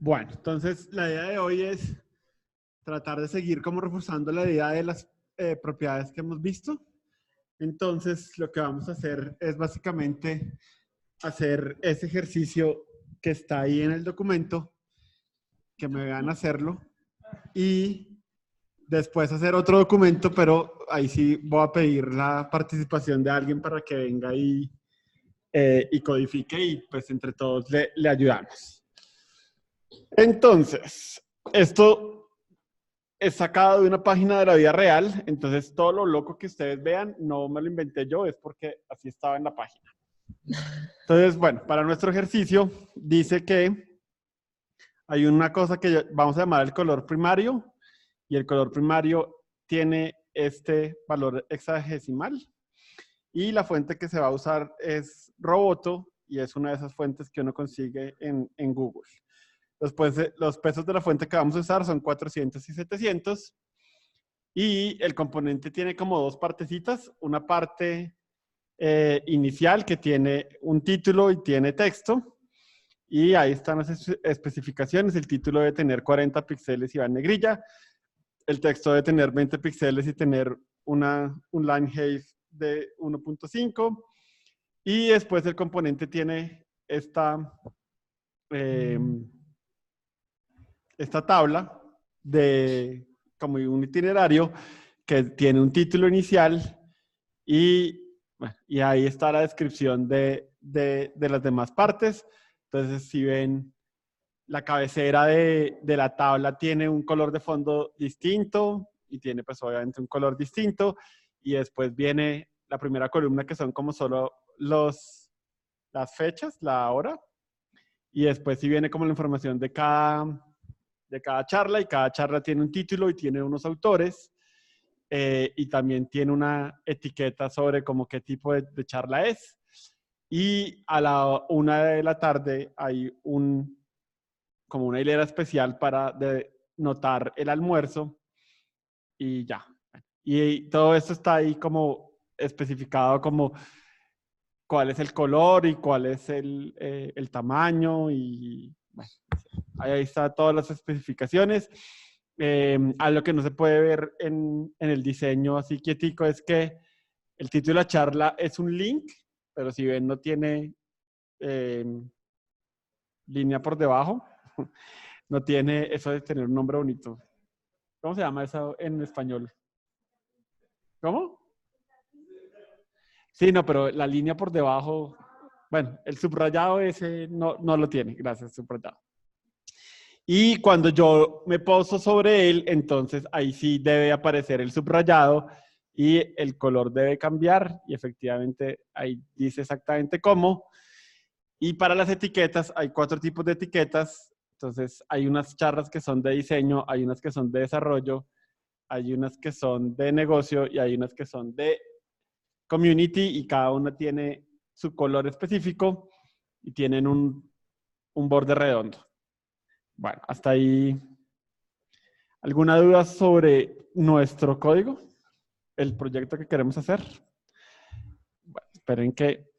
Bueno, entonces la idea de hoy es tratar de seguir como reforzando la idea de las propiedades que hemos visto. Entonces lo que vamos a hacer es básicamente hacer ese ejercicio que está ahí en el documento, que me vean hacerlo, y después hacer otro documento, pero ahí sí voy a pedir la participación de alguien para que venga y codifique y pues entre todos le ayudamos. Entonces, esto es sacado de una página de la vida real, entonces todo lo loco que ustedes vean no me lo inventé yo, es porque así estaba en la página. Entonces, bueno, para nuestro ejercicio dice que hay una cosa que vamos a llamar el color primario, y el color primario tiene este valor hexadecimal, y la fuente que se va a usar es Roboto, y es una de esas fuentes que uno consigue en Google. Después, los pesos de la fuente que vamos a usar son 400 y 700. Y el componente tiene como dos partecitas. Una parte inicial que tiene un título y tiene texto. Y ahí están las especificaciones. El título debe tener 40 píxeles y va en negrilla. El texto debe tener 20 píxeles y tener un line height de 1.5. Y después el componente tiene esta tabla de como un itinerario que tiene un título inicial y ahí está la descripción de las demás partes. Entonces, si ven, la cabecera de la tabla tiene un color de fondo distinto y tiene pues obviamente un color distinto, y después viene la primera columna que son como solo las fechas, la hora, y después sí viene como la información de cada charla, y cada charla tiene un título y tiene unos autores, y también tiene una etiqueta sobre como qué tipo de charla es. Y a la 1 de la tarde hay como una hilera especial para notar el almuerzo, y ya. Y todo esto está ahí como especificado como cuál es el color y cuál es el tamaño, y bueno, ahí están todas las especificaciones. Algo que no se puede ver en el diseño así quietico es que el título de la charla es un link, pero si ven no tiene línea por debajo. No tiene eso de tener un nombre bonito. ¿Cómo se llama eso en español? ¿Cómo? Sí, no, pero la línea por debajo, bueno, el subrayado ese no lo tiene. Gracias, subrayado. Y cuando yo me poso sobre él, entonces ahí sí debe aparecer el subrayado y el color debe cambiar, y efectivamente ahí dice exactamente cómo. Y para las etiquetas hay 4 tipos de etiquetas. Entonces hay unas charlas que son de diseño, hay unas que son de desarrollo, hay unas que son de negocio y hay unas que son de community, y cada una tiene su color específico y tienen un borde redondo. Bueno, hasta ahí. ¿Alguna duda sobre nuestro código? ¿El proyecto que queremos hacer? Bueno, esperen que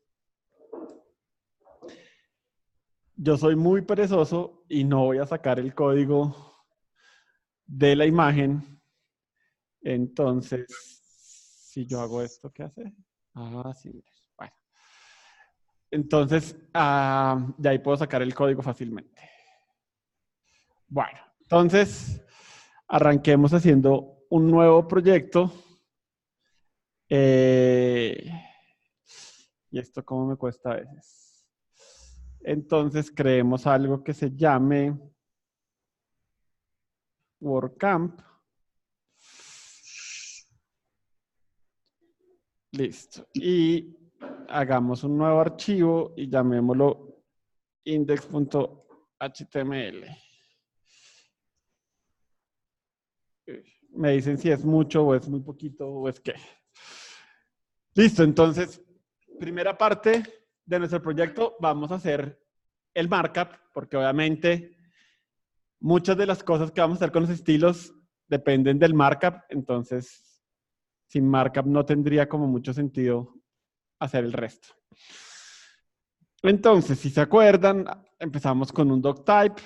yo soy muy perezoso y no voy a sacar el código de la imagen. Entonces, si yo hago esto, ¿qué hace? Ah, sí. Bueno. Entonces, de ahí puedo sacar el código fácilmente. Bueno, entonces, arranquemos haciendo un nuevo proyecto. ¿Y esto cómo me cuesta a veces? Entonces, creemos algo que se llame WordCamp. Listo. Y hagamos un nuevo archivo y llamémoslo index.html. Me dicen si es mucho o es muy poquito o es qué. Listo, entonces, primera parte de nuestro proyecto, vamos a hacer el markup, porque obviamente muchas de las cosas que vamos a hacer con los estilos dependen del markup, entonces sin markup no tendría como mucho sentido hacer el resto. Entonces, si se acuerdan, empezamos con un doctype.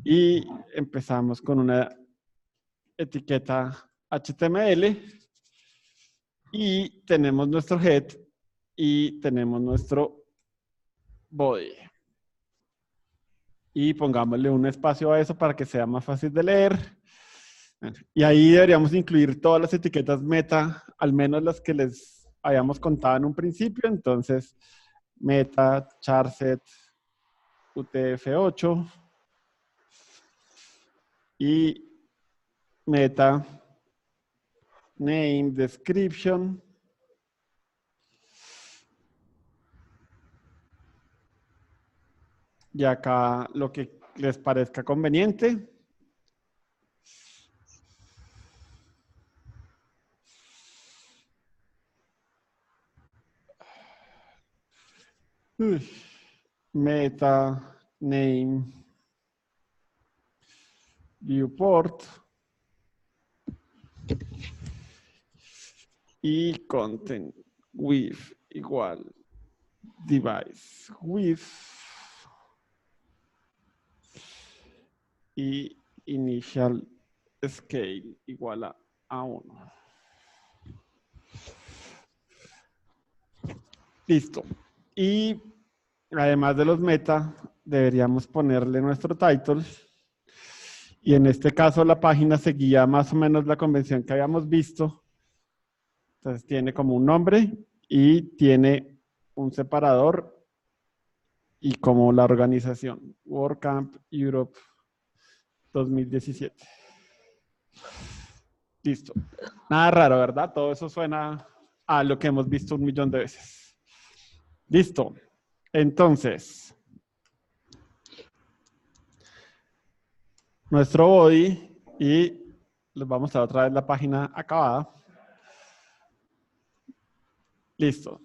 Y empezamos con una etiqueta HTML y tenemos nuestro head y tenemos nuestro body. Y pongámosle un espacio a eso para que sea más fácil de leer. Y ahí deberíamos incluir todas las etiquetas meta, al menos las que les habíamos contado en un principio. Entonces, meta, charset, UTF-8 y meta, name, description. Y acá lo que les parezca conveniente. Meta, name, viewport y content with igual device with y initial scale igual a 1. Listo. Y además de los meta, deberíamos ponerle nuestro title. Y en este caso la página seguía más o menos la convención que habíamos visto. Entonces tiene como un nombre y tiene un separador y como la organización, WordCamp Europe 2017. Listo. Nada raro, ¿verdad? Todo eso suena a lo que hemos visto 1.000.000 de veces. Listo. Entonces, nuestro body y les voy a mostrar otra vez la página acabada. Listo.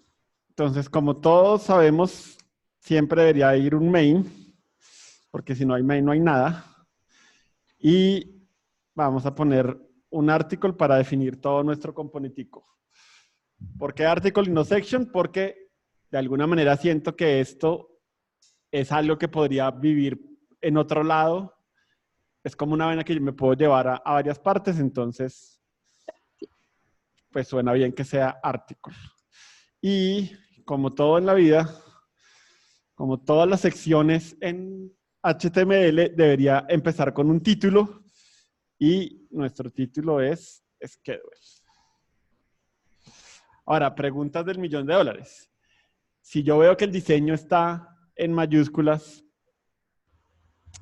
Entonces, como todos sabemos, siempre debería ir un main, porque si no hay main no hay nada. Y vamos a poner un article para definir todo nuestro componentico. ¿Por qué article y no section? Porque de alguna manera siento que esto es algo que podría vivir en otro lado. Es como una vaina que yo me puedo llevar a varias partes, entonces pues suena bien que sea article. Y como todo en la vida, como todas las secciones en HTML, debería empezar con un título y nuestro título es schedule. Ahora, preguntas del $1.000.000. Si yo veo que el diseño está en mayúsculas,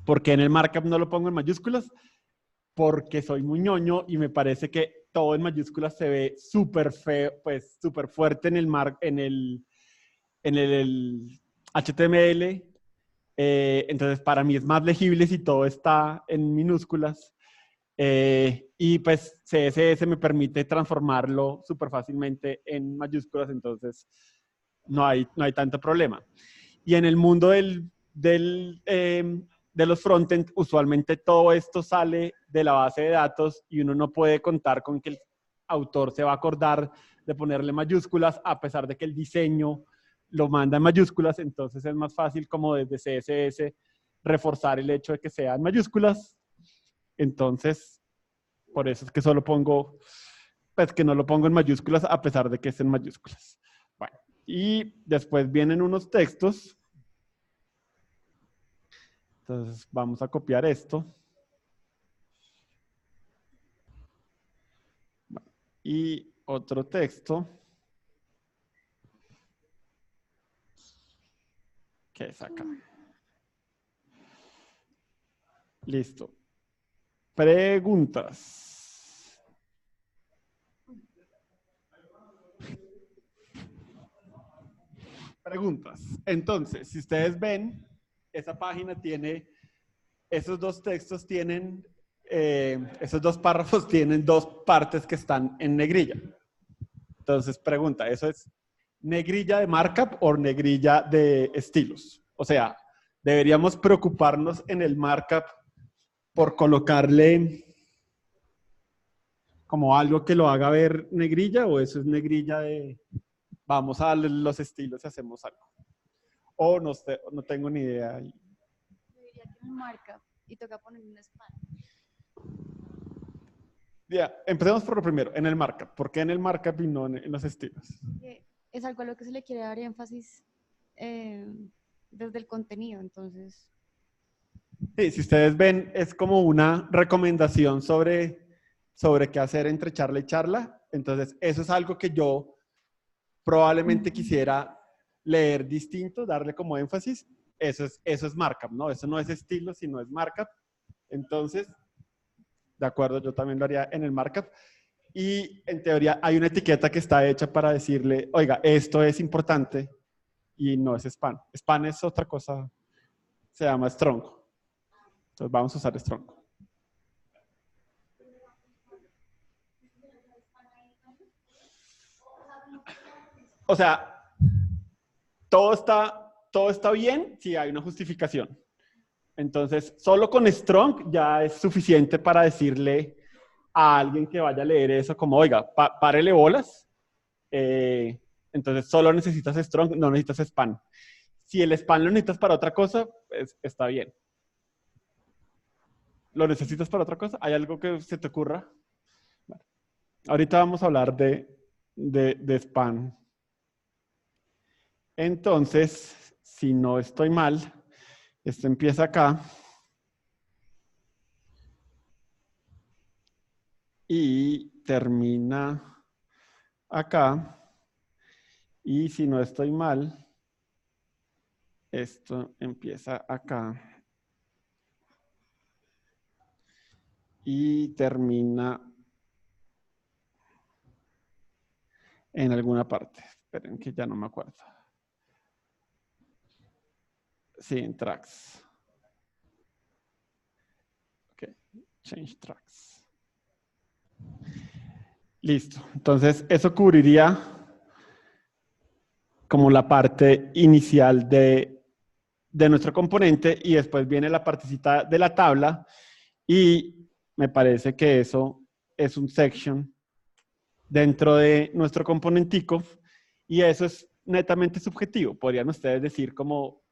¿por qué en el markup no lo pongo en mayúsculas? Porque soy muy ñoño y me parece que todo en mayúsculas se ve súper feo, pues súper fuerte en el HTML. Entonces, para mí es más legible si todo está en minúsculas. Y pues CSS me permite transformarlo súper fácilmente en mayúsculas, entonces no hay tanto problema. Y en el mundo de los frontend, usualmente todo esto sale de la base de datos y uno no puede contar con que el autor se va a acordar de ponerle mayúsculas a pesar de que el diseño lo manda en mayúsculas, entonces es más fácil como desde CSS reforzar el hecho de que sea en mayúsculas. Entonces, por eso es que solo pongo, pues que no lo pongo en mayúsculas a pesar de que es en mayúsculas. Bueno, y después vienen unos textos. Entonces vamos a copiar esto. Y otro texto. Que es acá. Listo. Preguntas. Preguntas. Entonces, si ustedes ven, esa página tiene, esos dos textos tienen, esos dos párrafos tienen dos partes que están en negrilla. Entonces, pregunta, ¿eso es negrilla de markup o negrilla de estilos? O sea, ¿deberíamos preocuparnos en el markup por colocarle como algo que lo haga ver negrilla o eso es negrilla de vamos a darle los estilos y hacemos algo? O no, no tengo ni idea. Yo diría que en el markup y toca poner un span. Ya, empecemos por lo primero, en el markup. ¿Por qué en el markup y no en los estilos? Porque es algo a lo que se le quiere dar énfasis desde el contenido, entonces. Sí, si ustedes ven, es como una recomendación sobre qué hacer entre charla y charla. Entonces, eso es algo que yo probablemente quisiera leer distinto, darle como énfasis. Eso es markup, ¿no? Eso no es estilo, sino es markup. Entonces, de acuerdo, yo también lo haría en el markup. Y en teoría hay una etiqueta que está hecha para decirle, oiga, esto es importante y no es span. Span es otra cosa, se llama strong. Entonces vamos a usar strong. O sea, todo está bien si hay una justificación. Entonces, solo con strong ya es suficiente para decirle a alguien que vaya a leer eso como, oiga, párele bolas. Entonces, solo necesitas strong, no necesitas span. Si el span lo necesitas para otra cosa, pues está bien. ¿Lo necesitas para otra cosa? ¿Hay algo que se te ocurra? Bueno, ahorita vamos a hablar de span. Entonces, si no estoy mal, esto empieza acá. Y termina acá. Y si no estoy mal, esto empieza acá. Y termina en alguna parte. Esperen que ya no me acuerdo. Sí, en tracks. Ok, change tracks. Listo. Entonces, eso cubriría como la parte inicial de nuestro componente y después viene la partecita de la tabla y me parece que eso es un section dentro de nuestro componentico y eso es netamente subjetivo. Podrían ustedes decir como,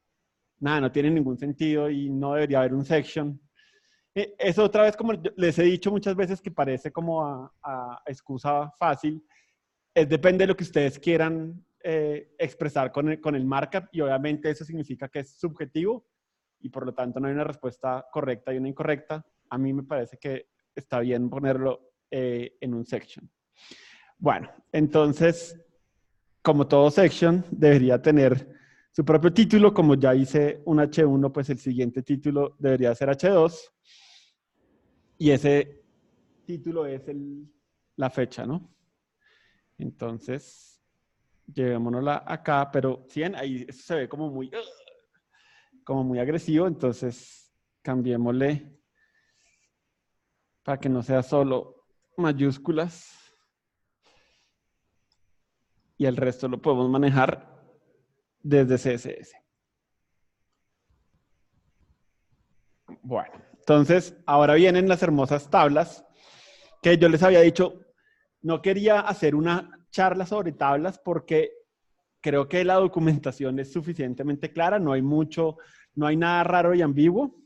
nada, no tiene ningún sentido y no debería haber un section. Eso otra vez, como les he dicho muchas veces que parece como a excusa fácil, depende de lo que ustedes quieran expresar con el markup y obviamente eso significa que es subjetivo y por lo tanto no hay una respuesta correcta y una incorrecta. A mí me parece que está bien ponerlo en un section. Bueno, entonces, como todo section, debería tener su propio título. Como ya hice un H1, pues el siguiente título debería ser H2. Y ese título es la fecha, ¿no? Entonces, llevémonosla acá, pero ¿sí ven? Ahí eso se ve como muy agresivo, entonces cambiémosle para que no sea solo mayúsculas y el resto lo podemos manejar desde CSS. Bueno, entonces ahora vienen las hermosas tablas que yo les había dicho, no quería hacer una charla sobre tablas porque creo que la documentación es suficientemente clara, no hay nada raro y ambiguo.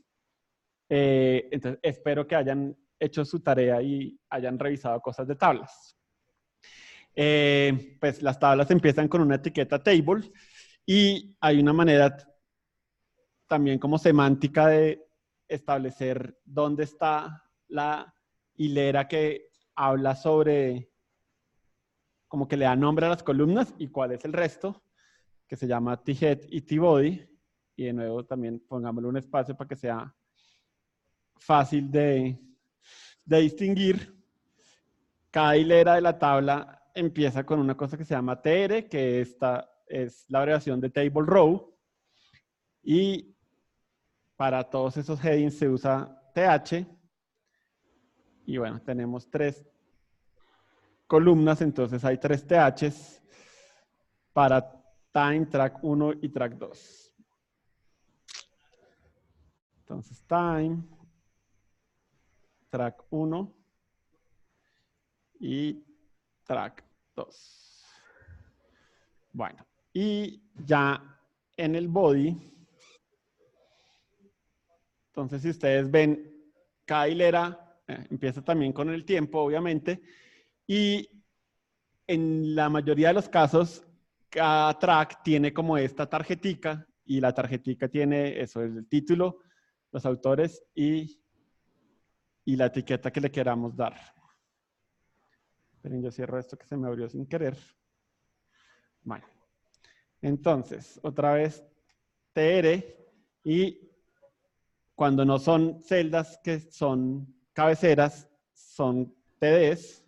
Entonces, espero que hayan hecho su tarea y hayan revisado cosas de tablas. Pues las tablas empiezan con una etiqueta table y hay una manera también como semántica de establecer dónde está la hilera que habla sobre, como que le da nombre a las columnas y cuál es el resto, que se llama t-head y t-body. Y de nuevo también pongámosle un espacio para que sea fácil de distinguir. Cada hilera de la tabla empieza con una cosa que se llama TR, que esta es la abreviación de Table Row. Y para todos esos headings se usa TH. Y bueno, tenemos 3 columnas, entonces hay 3 THs para time, track 1 y track 2. Entonces, time, track 1 y track 2. Bueno, y ya en el body Entonces, si ustedes ven, cada hilera empieza también con el tiempo, obviamente, y en la mayoría de los casos, cada track tiene como esta tarjetica, y la tarjetica tiene eso, el título, los autores y la etiqueta que le queramos dar. Esperen, yo cierro esto que se me abrió sin querer. Bueno, entonces, otra vez, TR, y cuando no son celdas que son cabeceras, son TDs.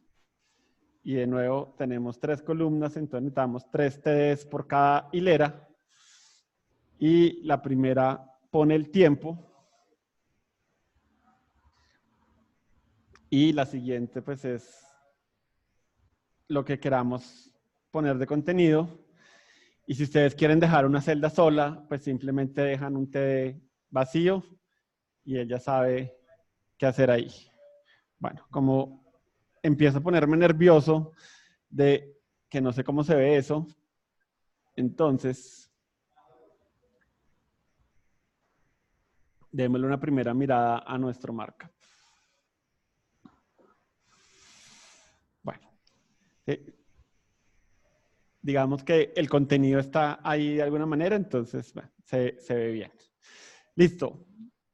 Y de nuevo tenemos 3 columnas, entonces necesitamos 3 TDs por cada hilera. Y la primera pone el tiempo. Y la siguiente pues es lo que queramos poner de contenido. Y si ustedes quieren dejar una celda sola, pues simplemente dejan un TD vacío y él ya sabe qué hacer ahí. Bueno, como empiezo a ponerme nervioso de que no sé cómo se ve eso, entonces démosle una primera mirada a nuestro markup. Bueno, digamos que el contenido está ahí de alguna manera, entonces bueno, se ve bien. Listo.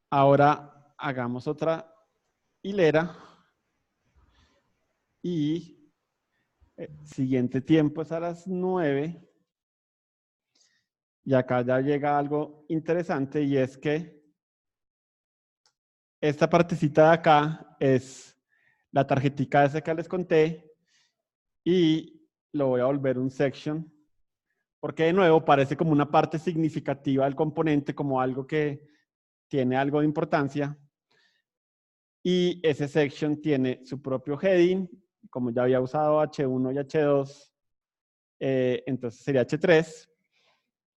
Ahora hagamos otra hilera y siguiente tiempo es a las 9. Y acá ya llega algo interesante y es que esta partecita de acá es la tarjetica esa que les conté y lo voy a volver un section porque de nuevo parece como una parte significativa del componente, como algo que tiene algo de importancia. Y ese section tiene su propio heading, como ya había usado H1 y H2, entonces sería H3.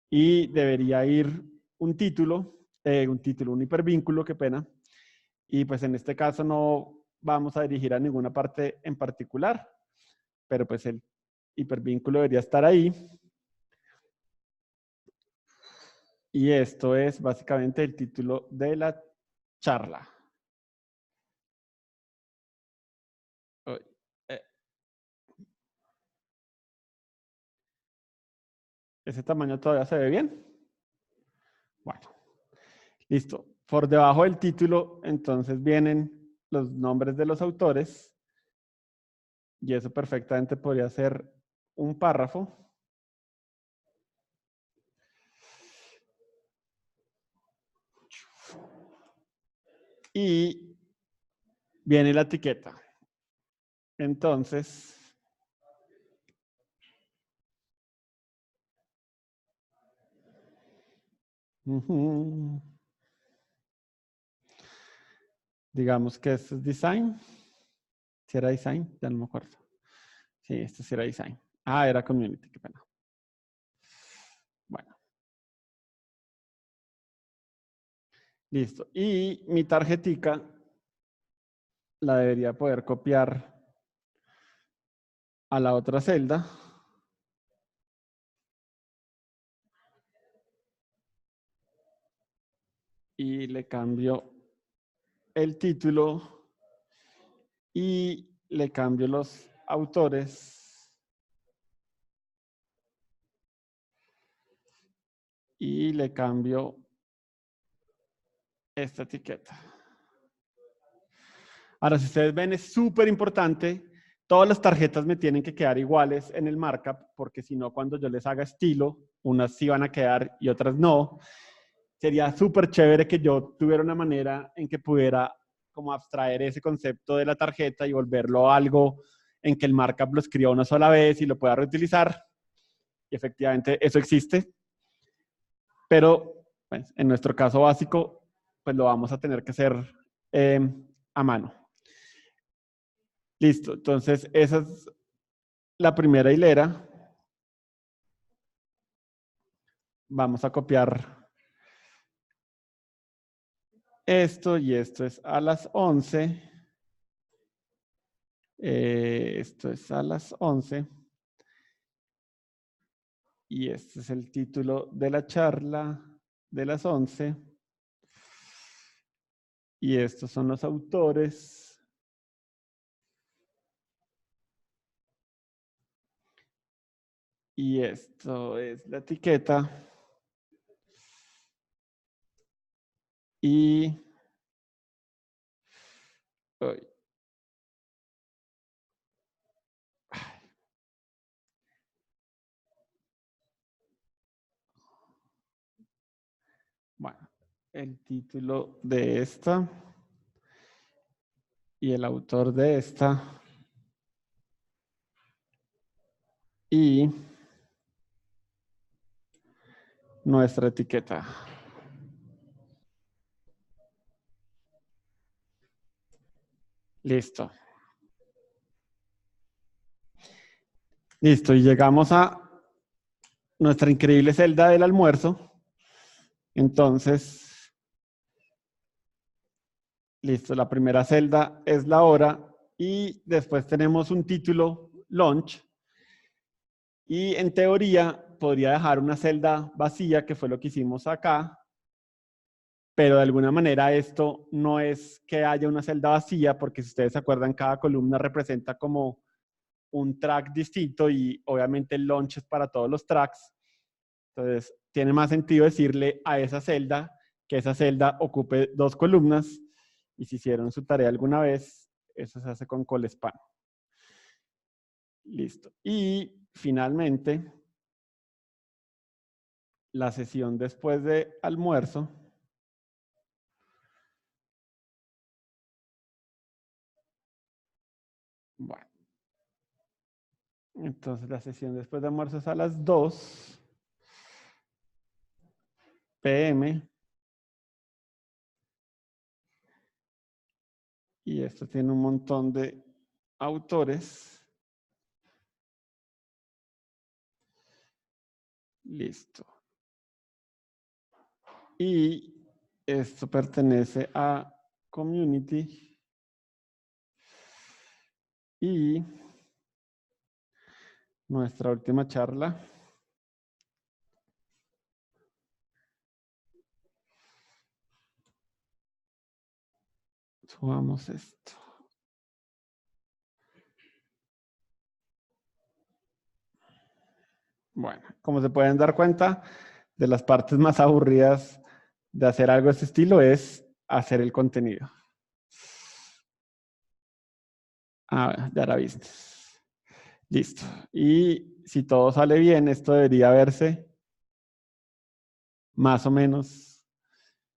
Y debería ir un título, un hipervínculo, qué pena. Y pues en este caso no vamos a dirigir a ninguna parte en particular, pero pues el hipervínculo debería estar ahí. Y esto es básicamente el título de la charla. ¿Ese tamaño todavía se ve bien? Bueno, listo. Por debajo del título, entonces vienen los nombres de los autores. Y eso perfectamente podría ser un párrafo. Y viene la etiqueta. Entonces, digamos que esto es design. ¿Si era design? Ya no me acuerdo. Sí, esto sí era design. Ah, era community, qué pena. Bueno. Listo. Y mi tarjetica la debería poder copiar a la otra celda. Y le cambio el título y le cambio los autores y le cambio esta etiqueta. Ahora, si ustedes ven, es súper importante. Todas las tarjetas me tienen que quedar iguales en el markup, porque si no, cuando yo les haga estilo, unas sí van a quedar y otras no. Sería súper chévere que yo tuviera una manera en que pudiera como abstraer ese concepto de la tarjeta y volverlo a algo en que el markup lo escriba una sola vez y lo pueda reutilizar. Y efectivamente eso existe. Pero pues, en nuestro caso básico, pues lo vamos a tener que hacer a mano. Listo, entonces esa es la primera hilera. Vamos a copiar esto y esto es a las 11. Esto es a las 11. Y este es el título de la charla de las 11. Y estos son los autores. Y esto es la etiqueta. Y uy. Bueno, el título de esta y el autor de esta y nuestra etiqueta. Listo. Listo, y llegamos a nuestra increíble celda del almuerzo. Entonces, listo, la primera celda es la hora y después tenemos un título, lunch, y en teoría podría dejar una celda vacía, que fue lo que hicimos acá, pero de alguna manera esto no es que haya una celda vacía, porque si ustedes se acuerdan, cada columna representa como un track distinto y obviamente el launch es para todos los tracks. Entonces, tiene más sentido decirle a esa celda que esa celda ocupe 2 columnas y si hicieron su tarea alguna vez, eso se hace con colespan. Listo. Y finalmente, la sesión después de almuerzo. Bueno. Entonces la sesión después de almuerzo es a las 2 p.m. Y esto tiene un montón de autores. Listo. Y esto pertenece a Community. Y nuestra última charla. Subamos esto. Bueno, como se pueden dar cuenta, de las partes más aburridas de hacer algo de este estilo es hacer el contenido. Ah, ya la viste. Listo. Y si todo sale bien, esto debería verse más o menos.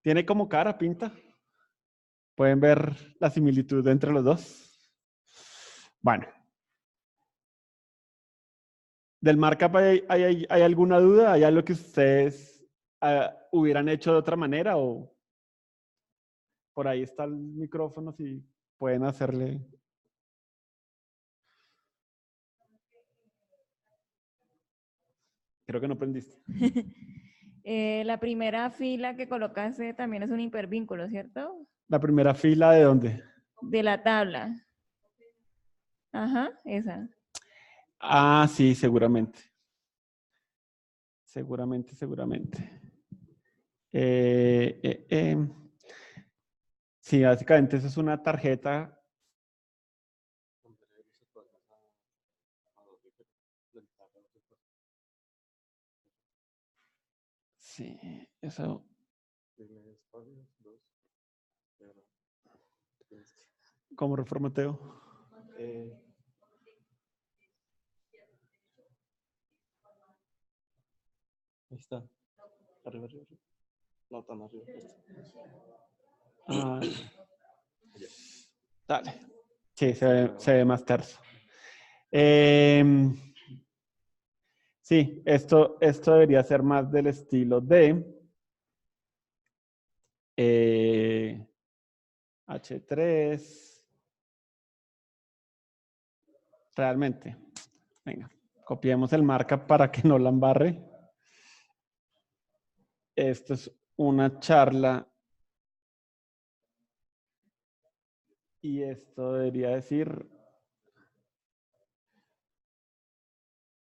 Tiene como cara, pinta. ¿Pueden ver la similitud entre los dos? Bueno. ¿Del markup hay alguna duda? ¿Hay algo que ustedes hubieran hecho de otra manera? O por ahí está el micrófono, si pueden hacerle. Creo que no prendiste. La primera fila que colocaste también es un hipervínculo, ¿cierto? ¿La primera fila de dónde? De la tabla. Ajá, esa. Ah, sí, seguramente. Seguramente. Sí, básicamente eso es una tarjeta. Sí, eso. ¿Cómo reformateo? Ahí está. Arriba. No tan arriba. Ah, dale. Sí, se ve más terso. Sí, esto debería ser más del estilo de H3. Realmente. Venga, copiemos el markup para que no la embarre. Esto es una charla. Y esto debería decir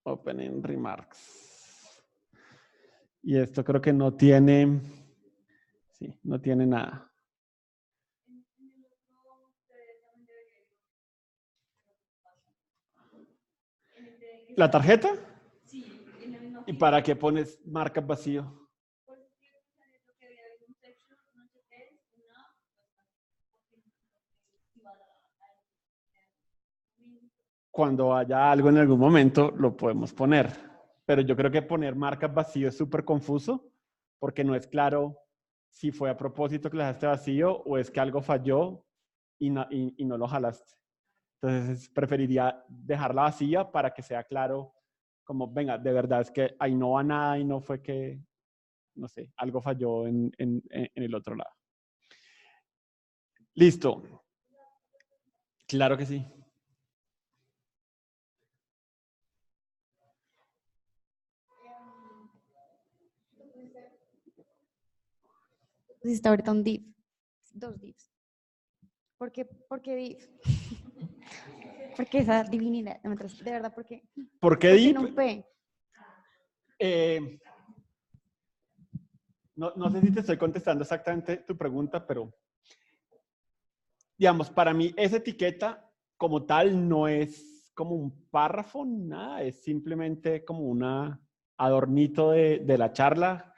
Opening Remarks. Y esto creo que no tiene, sí, no tiene nada. ¿La tarjeta? ¿Y para qué pones markup vacío? Cuando haya algo en algún momento, lo podemos poner. Pero yo creo que poner markup vacío es súper confuso porque no es claro si fue a propósito que lo dejaste vacío o es que algo falló y no lo jalaste. Entonces, preferiría dejarla vacía para que sea claro como, venga, de verdad es que ahí no va nada y no fue que, no sé, algo falló en el otro lado. Listo. Claro que sí. Pusiste ahorita un div, 2 divs. ¿Por qué div? Porque esa divinidad, no, de verdad, ¿por qué? ¿Por qué ¿Por qué div? no un P? No sé si te estoy contestando exactamente tu pregunta, pero digamos, para mí esa etiqueta como tal no es como un párrafo, nada, es simplemente como un adornito de la charla.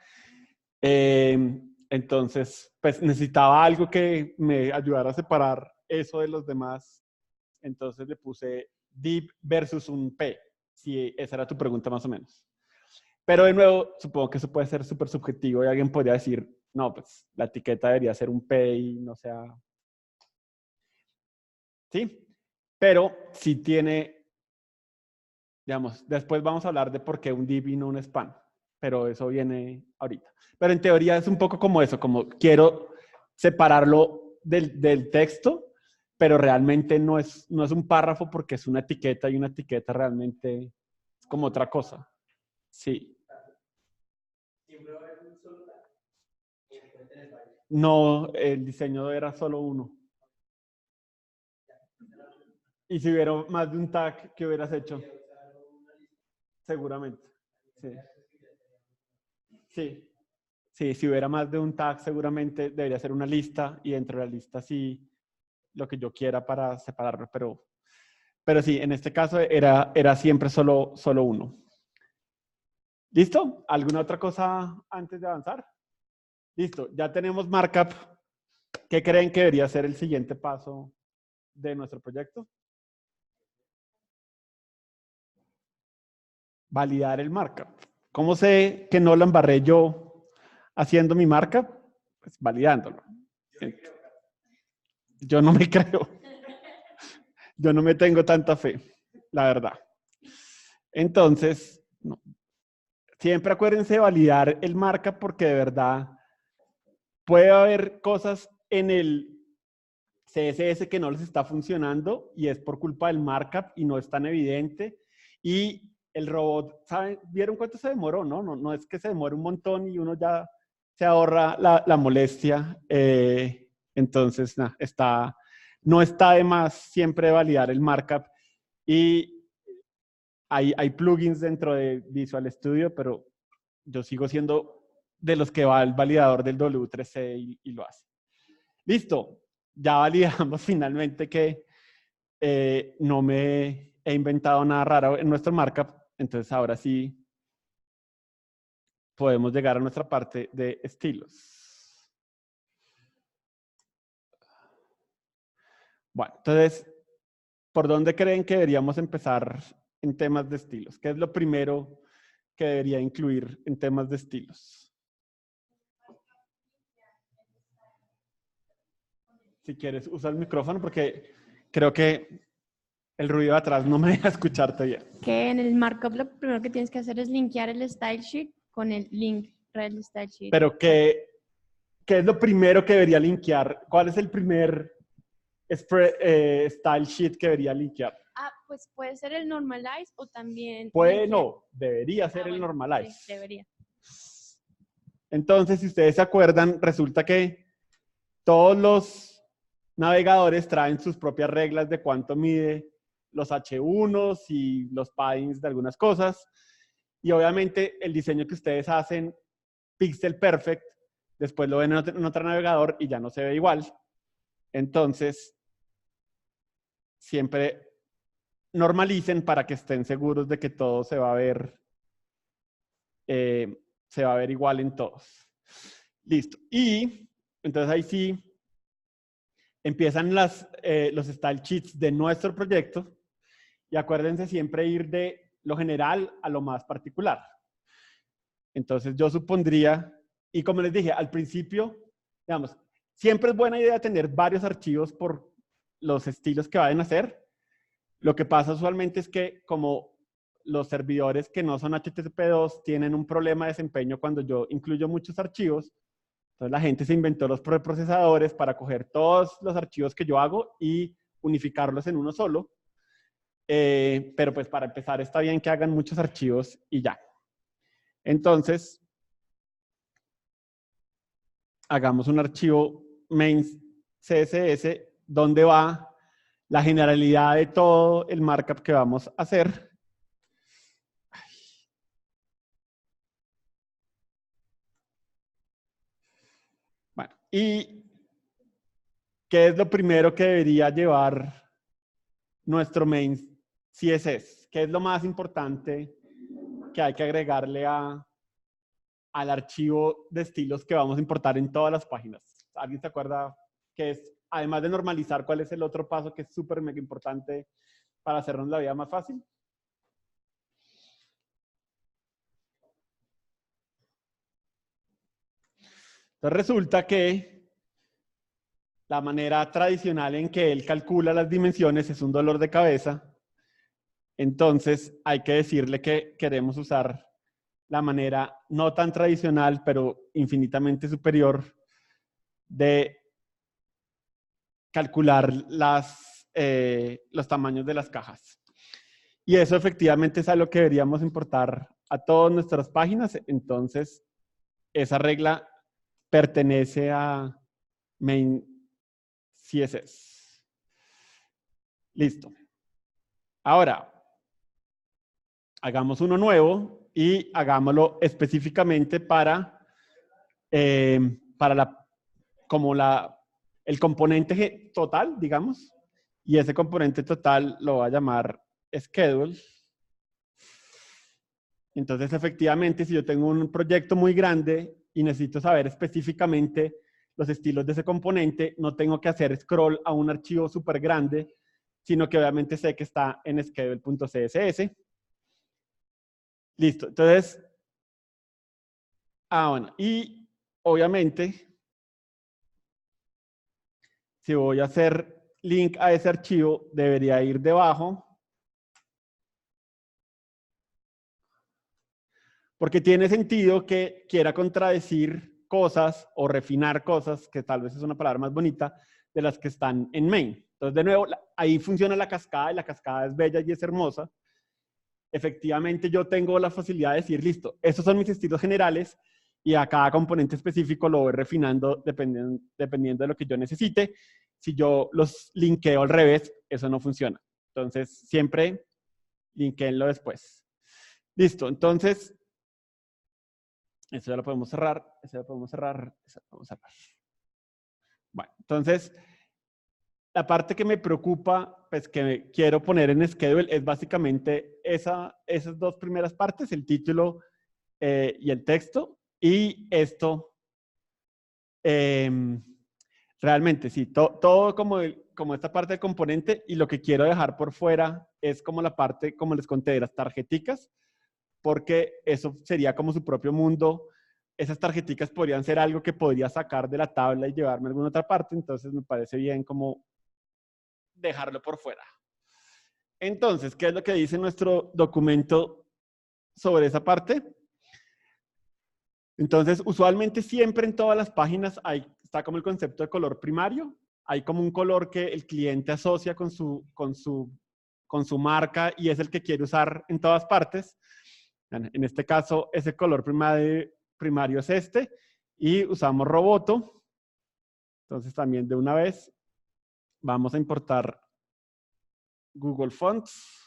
Entonces, pues necesitaba algo que me ayudara a separar eso de los demás. Entonces le puse div versus un P, si esa era tu pregunta más o menos. Pero de nuevo, supongo que eso puede ser súper subjetivo y alguien podría decir, no, pues la etiqueta debería ser un P y no sea... ¿Sí? Pero sí tiene, digamos, después vamos a hablar de por qué un div y no un span, pero eso viene ahorita. Pero en teoría es un poco como eso, como quiero separarlo del texto, pero realmente no es un párrafo porque es una etiqueta y una etiqueta realmente es como otra cosa. Sí. No, el diseño era solo uno. Y si hubiera más de un tag, ¿qué hubieras hecho? Seguramente. Sí. Sí. Sí, si hubiera más de un tag, seguramente debería ser una lista y dentro de la lista sí lo que yo quiera para separarlo, pero sí, en este caso era siempre solo uno. ¿Listo? ¿Alguna otra cosa antes de avanzar? Listo, ya tenemos markup. ¿Qué creen que debería ser el siguiente paso de nuestro proyecto? Validar el markup. ¿Cómo sé que no lo embarré yo haciendo mi markup? Pues validándolo. Yo no me creo. Yo no me tengo tanta fe, la verdad. Entonces, no. Siempre acuérdense de validar el markup porque de verdad puede haber cosas en el CSS que no les está funcionando y es por culpa del markup y no es tan evidente. Y el robot, ¿saben? ¿Vieron cuánto se demoró? No es que se demore un montón y uno ya se ahorra la molestia. Entonces, no está de más siempre validar el markup. Y hay plugins dentro de Visual Studio, pero yo sigo siendo de los que va al validador del W3C y lo hace. Listo, ya validamos finalmente que no me he inventado nada raro en nuestro markup, entonces ahora sí podemos llegar a nuestra parte de estilos. Bueno, entonces, ¿por dónde creen que deberíamos empezar en temas de estilos? ¿Qué es lo primero que debería incluir en temas de estilos? Si quieres, usa el micrófono porque creo que el ruido de atrás no me deja escucharte bien. Que en el markup lo primero que tienes que hacer es linkear el style sheet con el link rel style sheet. Pero ¿qué es lo primero que debería linkear? ¿Cuál es el primer style sheet que debería linkear? Ah, pues puede ser el normalize o también... Puede, linkear- no, debería ser el bueno, normalize. sí, debería. Entonces, si ustedes se acuerdan, resulta que todos los navegadores traen sus propias reglas de cuánto mide los H1s y los paddings de algunas cosas. Y obviamente el diseño que ustedes hacen pixel perfect, después lo ven en otro navegador y ya no se ve igual. Entonces, siempre normalicen para que estén seguros de que todo se va a ver igual en todos. Listo. Y entonces ahí sí empiezan los style sheets de nuestro proyecto y acuérdense siempre ir de lo general a lo más particular. Entonces yo supondría, y como les dije al principio, digamos, siempre es buena idea tener varios archivos por los estilos que vayan a hacer. Lo que pasa usualmente es que como los servidores que no son HTTP2 tienen un problema de desempeño cuando yo incluyo muchos archivos, entonces la gente se inventó los preprocesadores para coger todos los archivos que yo hago y unificarlos en uno solo. Pero pues para empezar está bien que hagan muchos archivos y ya. Entonces, hagamos un archivo main CSS donde va la generalidad de todo el markup que vamos a hacer. Bueno, ¿y qué es lo primero que debería llevar nuestro main CSS? ¿Qué es lo más importante que hay que agregarle al archivo de estilos que vamos a importar en todas las páginas? ¿Alguien se acuerda qué es? Además de normalizar, ¿cuál es el otro paso que es súper mega importante para hacernos la vida más fácil? Entonces resulta que la manera tradicional en que él calcula las dimensiones es un dolor de cabeza. Entonces hay que decirle que queremos usar la manera no tan tradicional, pero infinitamente superior de calcular los tamaños de las cajas. Y eso efectivamente es algo que deberíamos importar a todas nuestras páginas. Entonces, esa regla pertenece a main CSS. Listo. Ahora, hagamos uno nuevo y hagámoslo específicamente para el componente total, digamos. Y ese componente total lo va a llamar schedule. Entonces, efectivamente, si yo tengo un proyecto muy grande y necesito saber específicamente los estilos de ese componente, no tengo que hacer scroll a un archivo súper grande, sino que obviamente sé que está en schedule.css. Listo. Entonces, bueno, y obviamente, si voy a hacer link a ese archivo, debería ir debajo. Porque tiene sentido que quiera contradecir cosas o refinar cosas, que tal vez es una palabra más bonita, de las que están en main. Entonces, de nuevo, ahí funciona la cascada y la cascada es bella y es hermosa. Efectivamente, yo tengo la facilidad de decir, listo, estos son mis estilos generales y a cada componente específico lo voy refinando dependiendo de lo que yo necesite. Si yo los linkeo al revés, eso no funciona. Entonces, siempre linkeenlo después. Listo, entonces, eso ya lo podemos cerrar, eso ya lo podemos cerrar, eso lo podemos cerrar. Bueno, entonces, la parte que me preocupa, pues que quiero poner en schedule es básicamente esas dos primeras partes, el título y el texto. Y esto, realmente, sí, todo como esta parte del componente, y lo que quiero dejar por fuera es como la parte, como les conté, de las tarjeticas, porque eso sería como su propio mundo. Esas tarjeticas podrían ser algo que podría sacar de la tabla y llevarme a alguna otra parte, entonces me parece bien como dejarlo por fuera. Entonces, ¿qué es lo que dice nuestro documento sobre esa parte? Entonces, usualmente siempre en todas las páginas está como el concepto de color primario. Hay como un color que el cliente asocia con su marca y es el que quiere usar en todas partes. En este caso, ese color primario es este. Y usamos Roboto. Entonces, también de una vez vamos a importar Google Fonts.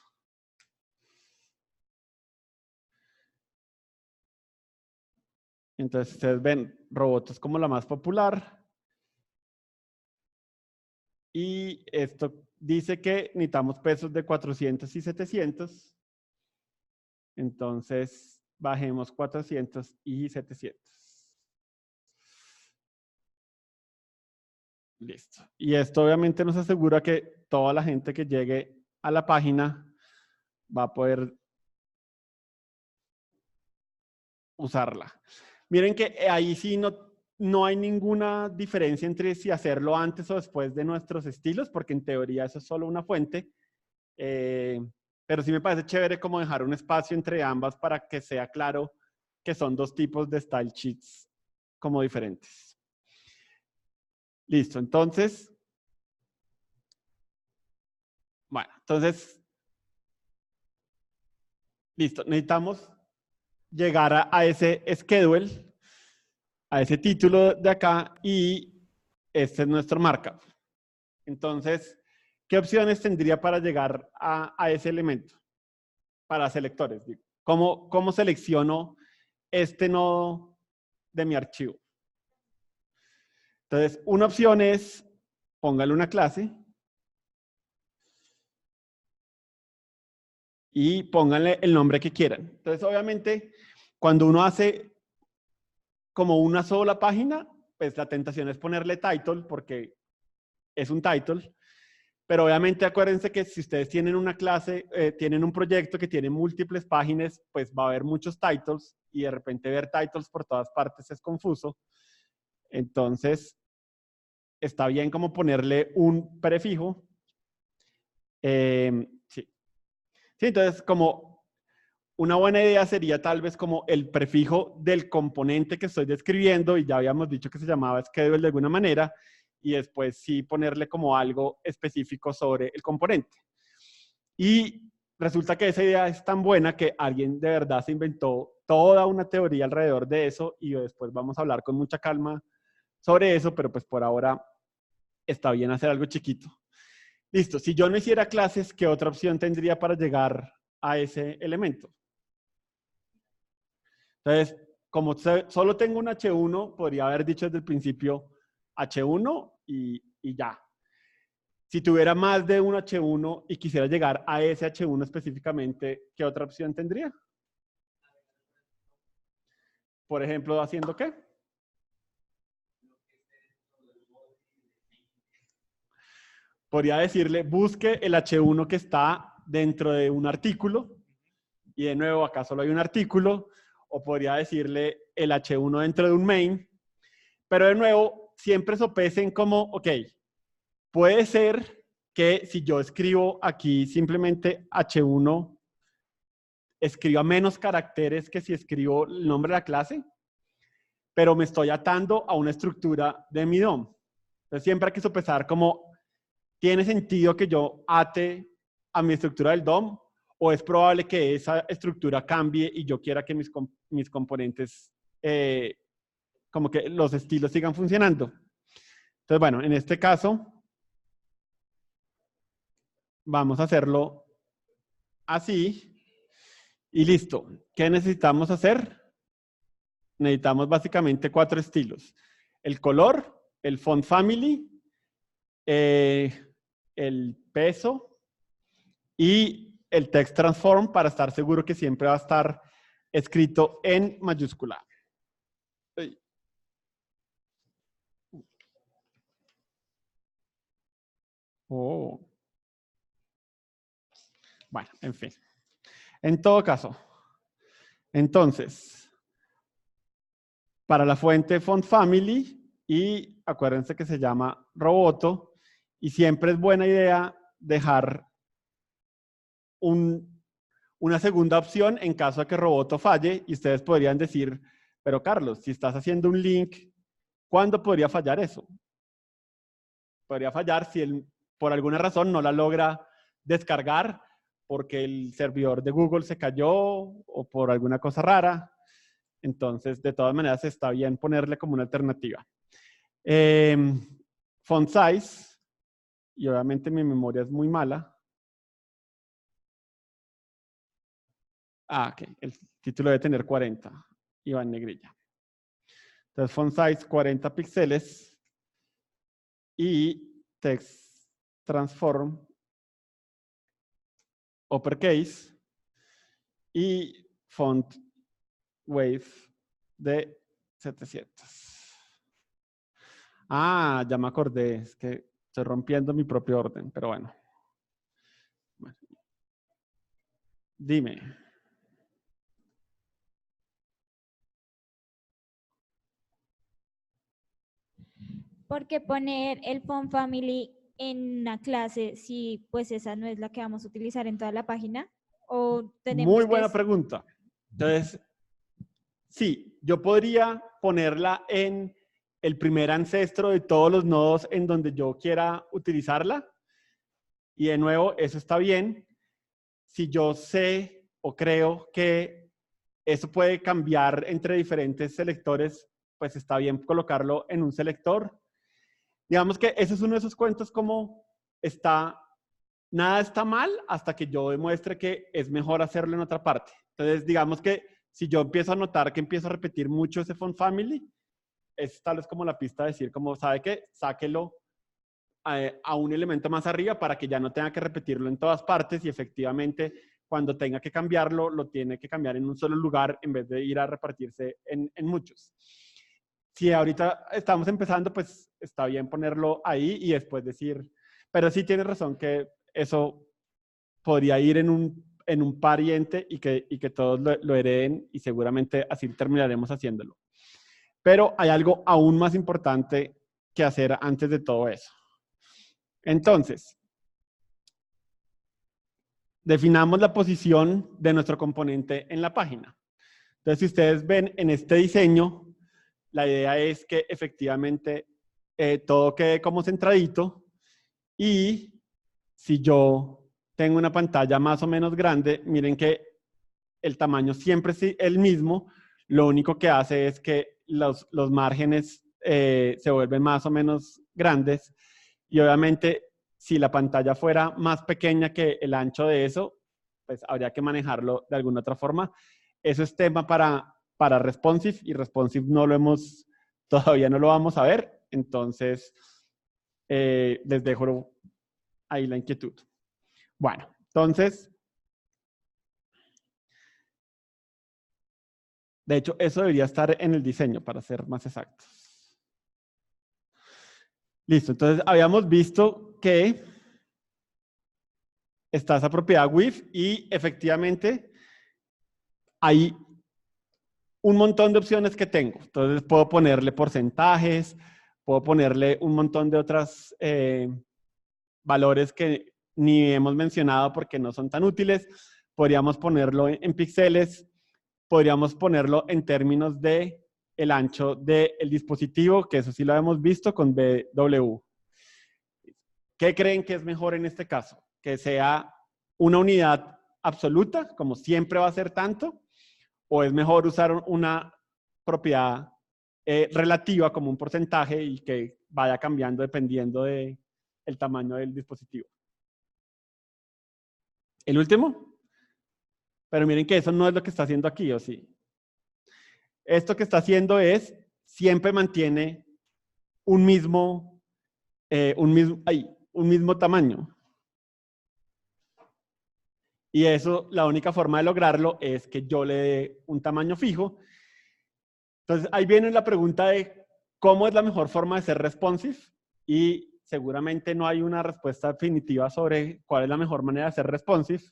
Entonces, ustedes ven, Roboto es como la más popular. Y esto dice que necesitamos pesos de 400 y 700. Entonces, bajemos 400 y 700. Listo. Y esto obviamente nos asegura que toda la gente que llegue a la página va a poder usarla. Miren que ahí sí no hay ninguna diferencia entre si hacerlo antes o después de nuestros estilos, porque en teoría eso es solo una fuente. Pero sí me parece chévere como dejar un espacio entre ambas para que sea claro que son dos tipos de style sheets como diferentes. Listo, entonces, bueno, entonces, listo, necesitamos llegar a ese schedule, a ese título de acá, y este es nuestro markup. Entonces, ¿qué opciones tendría para llegar a ese elemento? Para selectores, digo. ¿Cómo selecciono este nodo de mi archivo? Entonces, una opción es, póngale una clase y pónganle el nombre que quieran. Entonces, obviamente, cuando uno hace como una sola página, pues la tentación es ponerle title porque es un title. Pero obviamente acuérdense que si ustedes tienen una clase, tienen un proyecto que tiene múltiples páginas, pues va a haber muchos titles y de repente ver titles por todas partes es confuso. Entonces, está bien como ponerle un prefijo. Sí. Sí, entonces como una buena idea sería tal vez como el prefijo del componente que estoy describiendo y ya habíamos dicho que se llamaba schedule de alguna manera y después sí ponerle como algo específico sobre el componente. Y resulta que esa idea es tan buena que alguien de verdad se inventó toda una teoría alrededor de eso y después vamos a hablar con mucha calma sobre eso, pero pues por ahora está bien hacer algo chiquito. Listo, si yo no hiciera clases, ¿qué otra opción tendría para llegar a ese elemento? Entonces, como solo tengo un H1, podría haber dicho desde el principio H1 y ya. Si tuviera más de un H1 y quisiera llegar a ese H1 específicamente, ¿qué otra opción tendría? Por ejemplo, ¿haciendo qué? Podría decirle, busque el H1 que está dentro de un artículo. Y de nuevo, acá solo hay un artículo. O podría decirle el H1 dentro de un main. Pero de nuevo, siempre sopesen como, ok, puede ser que si yo escribo aquí simplemente H1, escriba menos caracteres que si escribo el nombre de la clase, pero me estoy atando a una estructura de mi DOM. Entonces siempre hay que sopesar como, ¿tiene sentido que yo ate a mi estructura del DOM? ¿O es probable que esa estructura cambie y yo quiera que mis componentes, como que los estilos sigan funcionando? Entonces, bueno, en este caso, vamos a hacerlo así y listo. ¿Qué necesitamos hacer? Necesitamos básicamente 4 estilos. El color, el font family, el peso y el text transform para estar seguro que siempre va a estar escrito en mayúscula. Oh. Bueno, en fin. En todo caso, entonces, para la fuente font family, y acuérdense que se llama Roboto, y siempre es buena idea dejar una segunda opción en caso de que Roboto falle, y ustedes podrían decir, pero Carlos, si estás haciendo un link, ¿cuándo podría fallar eso? Podría fallar si él, por alguna razón, no la logra descargar porque el servidor de Google se cayó o por alguna cosa rara. Entonces, de todas maneras, está bien ponerle como una alternativa. Font size, y obviamente mi memoria es muy mala. Ok, el título debe tener 40 y va en negrilla. Entonces, font size 40 píxeles y text transform uppercase y font wave de 700. Ah, ya me acordé, es que estoy rompiendo mi propio orden, pero bueno. Dime. ¿Por qué poner el font family en una clase si pues esa no es la que vamos a utilizar en toda la página? ¿O tenemos Muy que buena pregunta. Entonces, sí, yo podría ponerla en el primer ancestro de todos los nodos en donde yo quiera utilizarla. Y de nuevo, eso está bien. Si yo sé o creo que eso puede cambiar entre diferentes selectores, pues está bien colocarlo en un selector. Digamos que ese es uno de esos cuentos como nada está mal hasta que yo demuestre que es mejor hacerlo en otra parte. Entonces, digamos que si yo empiezo a notar que empiezo a repetir mucho ese font family, es tal vez como la pista de decir, como, ¿sabe qué? Sáquelo a un elemento más arriba para que ya no tenga que repetirlo en todas partes y efectivamente cuando tenga que cambiarlo, lo tiene que cambiar en un solo lugar en vez de ir a repartirse en muchos. Si ahorita estamos empezando, pues está bien ponerlo ahí y después decir, pero sí tienes razón que eso podría ir en un pariente y que todos lo hereden y seguramente así terminaremos haciéndolo. Pero hay algo aún más importante que hacer antes de todo eso. Entonces, definamos la posición de nuestro componente en la página. Entonces, si ustedes ven en este diseño, la idea es que efectivamente todo quede como centradito y si yo tengo una pantalla más o menos grande, miren que el tamaño siempre es el mismo, lo único que hace es que los márgenes se vuelven más o menos grandes y obviamente si la pantalla fuera más pequeña que el ancho de eso, pues habría que manejarlo de alguna otra forma. Eso es tema para responsive y responsive todavía no lo vamos a ver, entonces les dejo ahí la inquietud. Bueno, entonces, de hecho, eso debería estar en el diseño para ser más exactos. Listo, entonces habíamos visto que está esa propiedad with y efectivamente hay un montón de opciones que tengo. Entonces puedo ponerle porcentajes, puedo ponerle un montón de otros valores que ni hemos mencionado porque no son tan útiles. Podríamos ponerlo en píxeles, podríamos ponerlo en términos de el ancho del dispositivo, que eso sí lo hemos visto con BW. ¿Qué creen que es mejor en este caso? ¿Que sea una unidad absoluta, como siempre va a ser tanto? ¿O es mejor usar una propiedad relativa como un porcentaje y que vaya cambiando dependiendo del tamaño del dispositivo? ¿El último? Pero miren que eso no es lo que está haciendo aquí, ¿o sí? Esto que está haciendo es, siempre mantiene un mismo tamaño. Y eso, la única forma de lograrlo es que yo le dé un tamaño fijo. Entonces, ahí viene la pregunta de cómo es la mejor forma de ser responsive. Y seguramente no hay una respuesta definitiva sobre cuál es la mejor manera de ser responsive.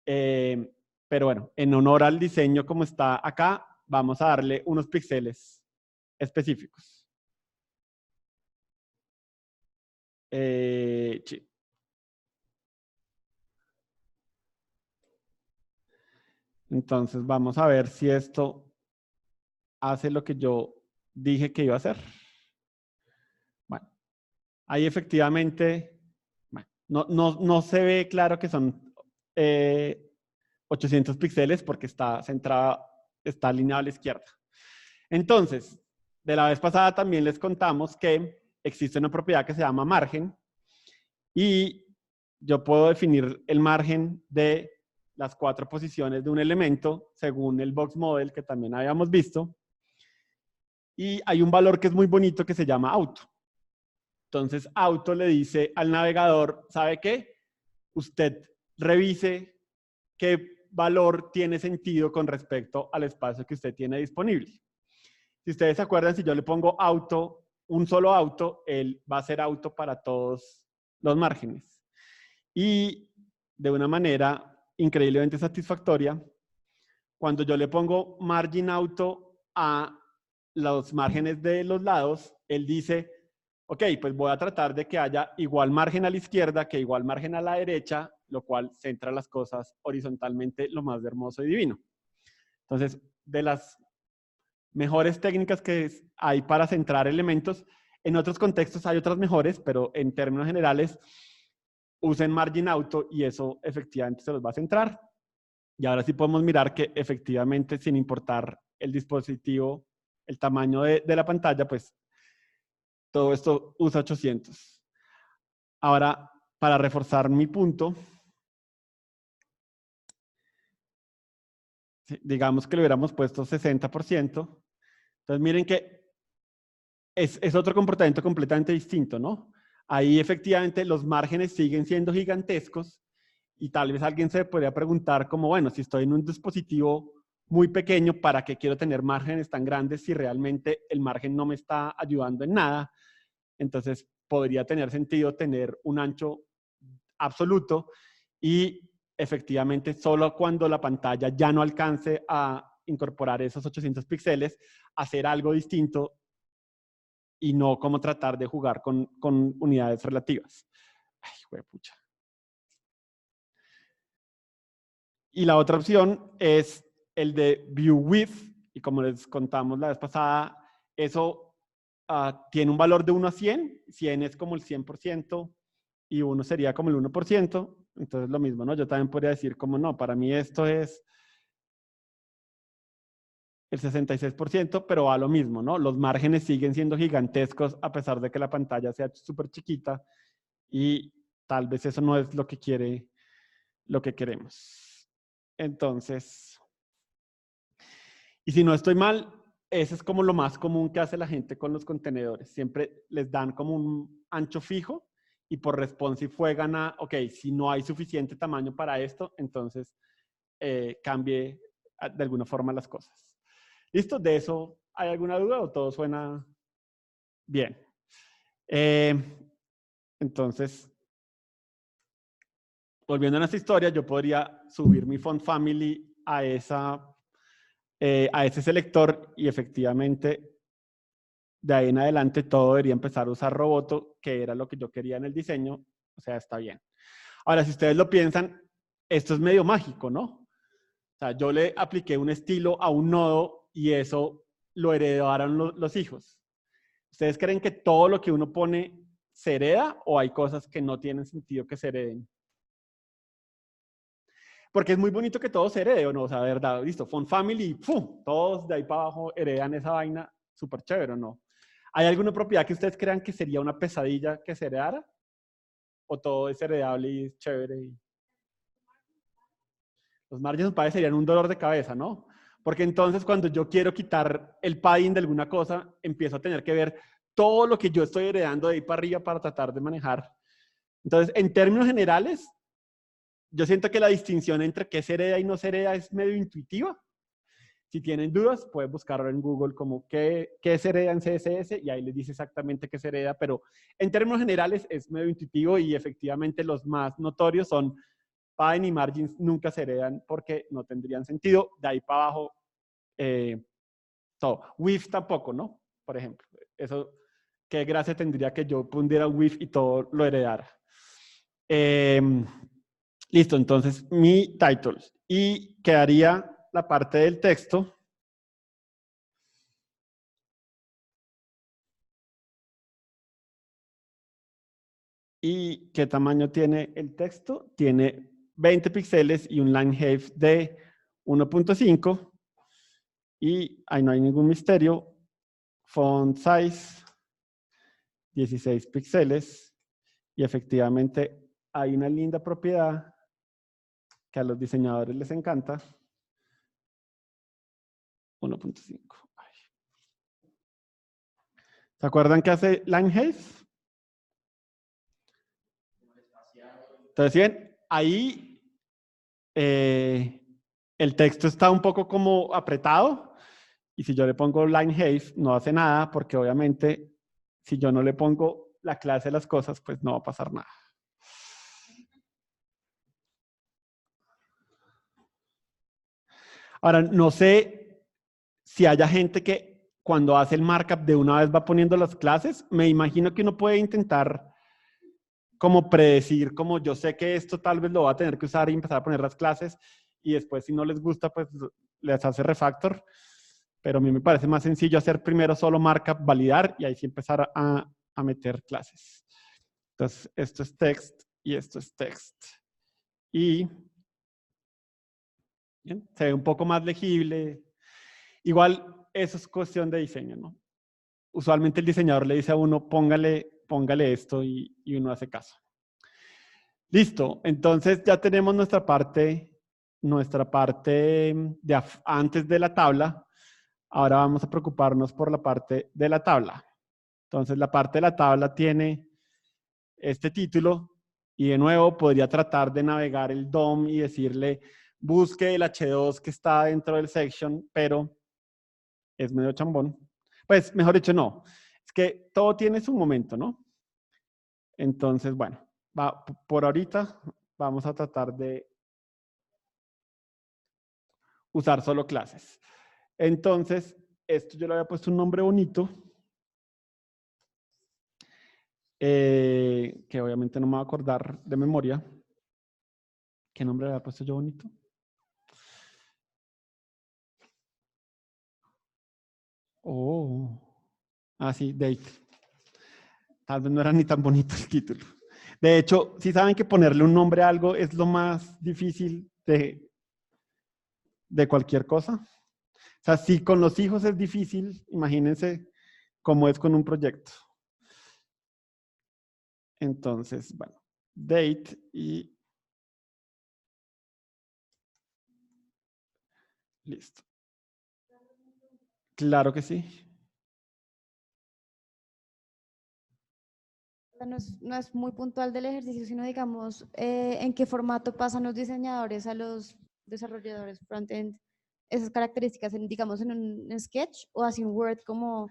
Pero bueno, en honor al diseño como está acá, vamos a darle unos píxeles específicos. Sí. Entonces vamos a ver si esto hace lo que yo dije que iba a hacer. Bueno, ahí efectivamente, bueno, no se ve claro que son 800 píxeles porque está centrada, está alineado a la izquierda. Entonces, de la vez pasada también les contamos que existe una propiedad que se llama margen y yo puedo definir el margen de las 4 posiciones de un elemento según el box model que también habíamos visto. Y hay un valor que es muy bonito que se llama auto. Entonces, auto le dice al navegador, ¿sabe qué? Usted revise qué valor tiene sentido con respecto al espacio que usted tiene disponible. Si ustedes se acuerdan, si yo le pongo auto, un solo auto, él va a ser auto para todos los márgenes. Y de una manera increíblemente satisfactoria, cuando yo le pongo margin auto a los márgenes de los lados, él dice, ok, pues voy a tratar de que haya igual margen a la izquierda que igual margen a la derecha, lo cual centra las cosas horizontalmente lo más hermoso y divino. Entonces, de las mejores técnicas que hay para centrar elementos, en otros contextos hay otras mejores, pero en términos generales, usen margin auto y eso efectivamente se los va a centrar. Y ahora sí podemos mirar que efectivamente, sin importar el dispositivo, el tamaño de la pantalla, pues todo esto usa 800. Ahora, para reforzar mi punto, digamos que le hubiéramos puesto 60%. Entonces miren que es otro comportamiento completamente distinto, ¿no? Ahí efectivamente los márgenes siguen siendo gigantescos y tal vez alguien se podría preguntar como, bueno, si estoy en un dispositivo muy pequeño, ¿para qué quiero tener márgenes tan grandes si realmente el margen no me está ayudando en nada? Entonces podría tener sentido tener un ancho absoluto y efectivamente solo cuando la pantalla ya no alcance a incorporar esos 800 píxeles, hacer algo distinto y no como tratar de jugar con unidades relativas. Ay, huepucha. Y la otra opción es el de View Width, y como les contamos la vez pasada, eso tiene un valor de 1 a 100, 100 es como el 100% y 1 sería como el 1%, entonces lo mismo, ¿no? Yo también podría decir como no, para mí esto es el 66%, pero a lo mismo, ¿no? Los márgenes siguen siendo gigantescos a pesar de que la pantalla sea súper chiquita y tal vez eso no es lo que queremos. Entonces, y si no estoy mal, ese es como lo más común que hace la gente con los contenedores. Siempre les dan como un ancho fijo y por responsive juegan a, ok, si no hay suficiente tamaño para esto, entonces cambie de alguna forma las cosas. ¿Listo? ¿De eso hay alguna duda o todo suena bien? Entonces, volviendo a nuestra historia, yo podría subir mi font family a ese selector y efectivamente de ahí en adelante todo debería empezar a usar Roboto, que era lo que yo quería en el diseño, o sea, está bien. Ahora, si ustedes lo piensan, esto es medio mágico, ¿no? O sea, yo le apliqué un estilo a un nodo y eso lo heredaron los hijos. ¿Ustedes creen que todo lo que uno pone se hereda o hay cosas que no tienen sentido que se hereden? Porque es muy bonito que todo se herede, ¿o no? O sea, verdad, listo, font family, ¡pum! Todos de ahí para abajo heredan esa vaina, súper chévere, ¿o no? ¿Hay alguna propiedad que ustedes crean que sería una pesadilla que se heredara? ¿O todo es heredable y es chévere? Los margins of padding serían un dolor de cabeza, ¿no? Porque entonces cuando yo quiero quitar el padding de alguna cosa, empiezo a tener que ver todo lo que yo estoy heredando de ahí para arriba para tratar de manejar. Entonces, en términos generales, yo siento que la distinción entre qué se hereda y no se hereda es medio intuitiva. Si tienen dudas, pueden buscarlo en Google como qué se hereda en CSS y ahí les dice exactamente qué se hereda, pero en términos generales es medio intuitivo y efectivamente los más notorios son padding y margins nunca se heredan porque no tendrían sentido. De ahí para abajo, todo. Width tampoco, ¿no? Por ejemplo, eso, qué gracia tendría que yo pudiera width y todo lo heredara. Listo, entonces mi title. Y quedaría la parte del texto. ¿Y qué tamaño tiene el texto? Tiene 20 píxeles y un line height de 1.5. Y ahí no hay ningún misterio. Font size, 16 píxeles. Y efectivamente hay una linda propiedad que a los diseñadores les encanta. 1.5. ¿Se acuerdan qué hace line height? Entonces, bien, ahí el texto está un poco como apretado y si yo le pongo line height no hace nada porque obviamente si yo no le pongo la clase de las cosas, pues no va a pasar nada. Ahora, no sé si haya gente que cuando hace el markup de una vez va poniendo las clases. Me imagino que uno puede intentar como predecir, como yo sé que esto tal vez lo va a tener que usar y empezar a poner las clases y después si no les gusta, pues les hace refactor. Pero a mí me parece más sencillo hacer primero solo markup, validar y ahí sí empezar a meter clases. Entonces, esto es text y esto es text. Y bien, se ve un poco más legible. Igual, eso es cuestión de diseño, ¿no? Usualmente el diseñador le dice a uno, póngale esto y uno hace caso. Listo, entonces ya tenemos nuestra parte de antes de la tabla. Ahora vamos a preocuparnos por la parte de la tabla. Entonces la parte de la tabla tiene este título y de nuevo podría tratar de navegar el DOM y decirle busque el H2 que está dentro del section, pero es medio chambón. Pues mejor dicho no, es que todo tiene su momento, ¿no? Entonces, bueno, por ahorita vamos a tratar de usar solo clases. Entonces, esto yo le había puesto un nombre bonito, que obviamente no me va a acordar de memoria. ¿Qué nombre le había puesto yo bonito? Oh, sí, date. Tal vez no era ni tan bonito el título. De hecho, si saben que ponerle un nombre a algo es lo más difícil de cualquier cosa. O sea, si con los hijos es difícil, imagínense cómo es con un proyecto. Entonces, bueno, date y listo. Claro que sí. No es muy puntual del ejercicio, sino digamos en qué formato pasan los diseñadores a los desarrolladores frontend esas características, digamos en un sketch o así en Word como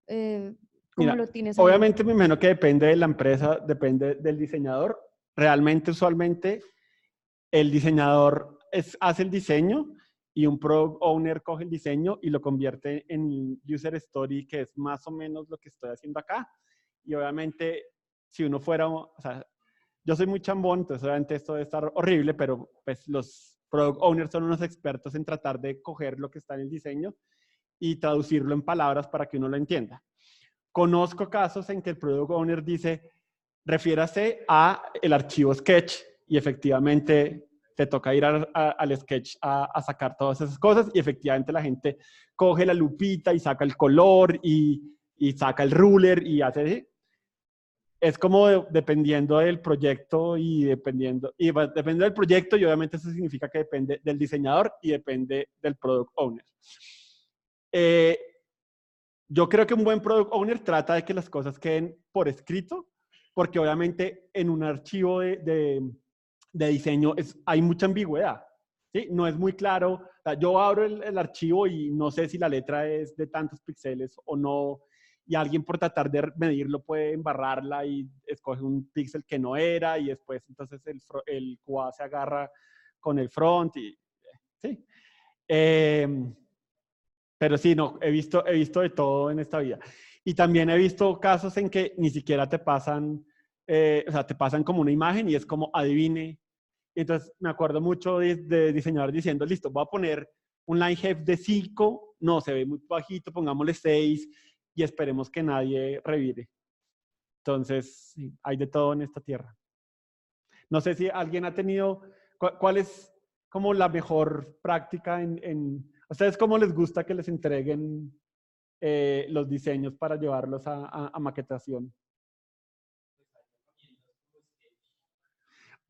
Mira, lo tienes ahí. obviamente me imagino que depende de la empresa, depende del diseñador. Realmente, usualmente, el diseñador hace el diseño y un product owner coge el diseño y lo convierte en user story, que es más o menos lo que estoy haciendo acá. Y obviamente, si uno fuera, o sea, yo soy muy chambón, entonces obviamente esto debe estar horrible, pero pues los product owners son unos expertos en tratar de coger lo que está en el diseño y traducirlo en palabras para que uno lo entienda. Conozco casos en que el product owner dice, refiérase a el archivo Sketch y efectivamente te toca ir al Sketch a sacar todas esas cosas y efectivamente la gente coge la lupita y saca el color y saca el ruler y hace... Es como dependiendo del proyecto y dependiendo del proyecto y obviamente eso significa que depende del diseñador y depende del product owner. Yo creo que un buen product owner trata de que las cosas queden por escrito, porque obviamente en un archivo de diseño hay mucha ambigüedad, ¿sí? No es muy claro. O sea, yo abro el archivo y no sé si la letra es de tantos píxeles o no, y alguien por tratar de medirlo puede embarrarla y escoge un píxel que no era, y después entonces el QA se agarra con el front, y, ¿sí? Pero sí, no, he visto de todo en esta vida. Y también he visto casos en que ni siquiera te pasan, o sea, te pasan como una imagen y es como adivine. Y entonces me acuerdo mucho de diseñador diciendo, listo, voy a poner un line height de 5, no, se ve muy bajito, pongámosle 6 y esperemos que nadie revire. Entonces, sí, hay de todo en esta tierra. No sé si alguien ha tenido, ¿cuál es como la mejor práctica ¿a ustedes cómo les gusta que les entreguen los diseños para llevarlos a maquetación?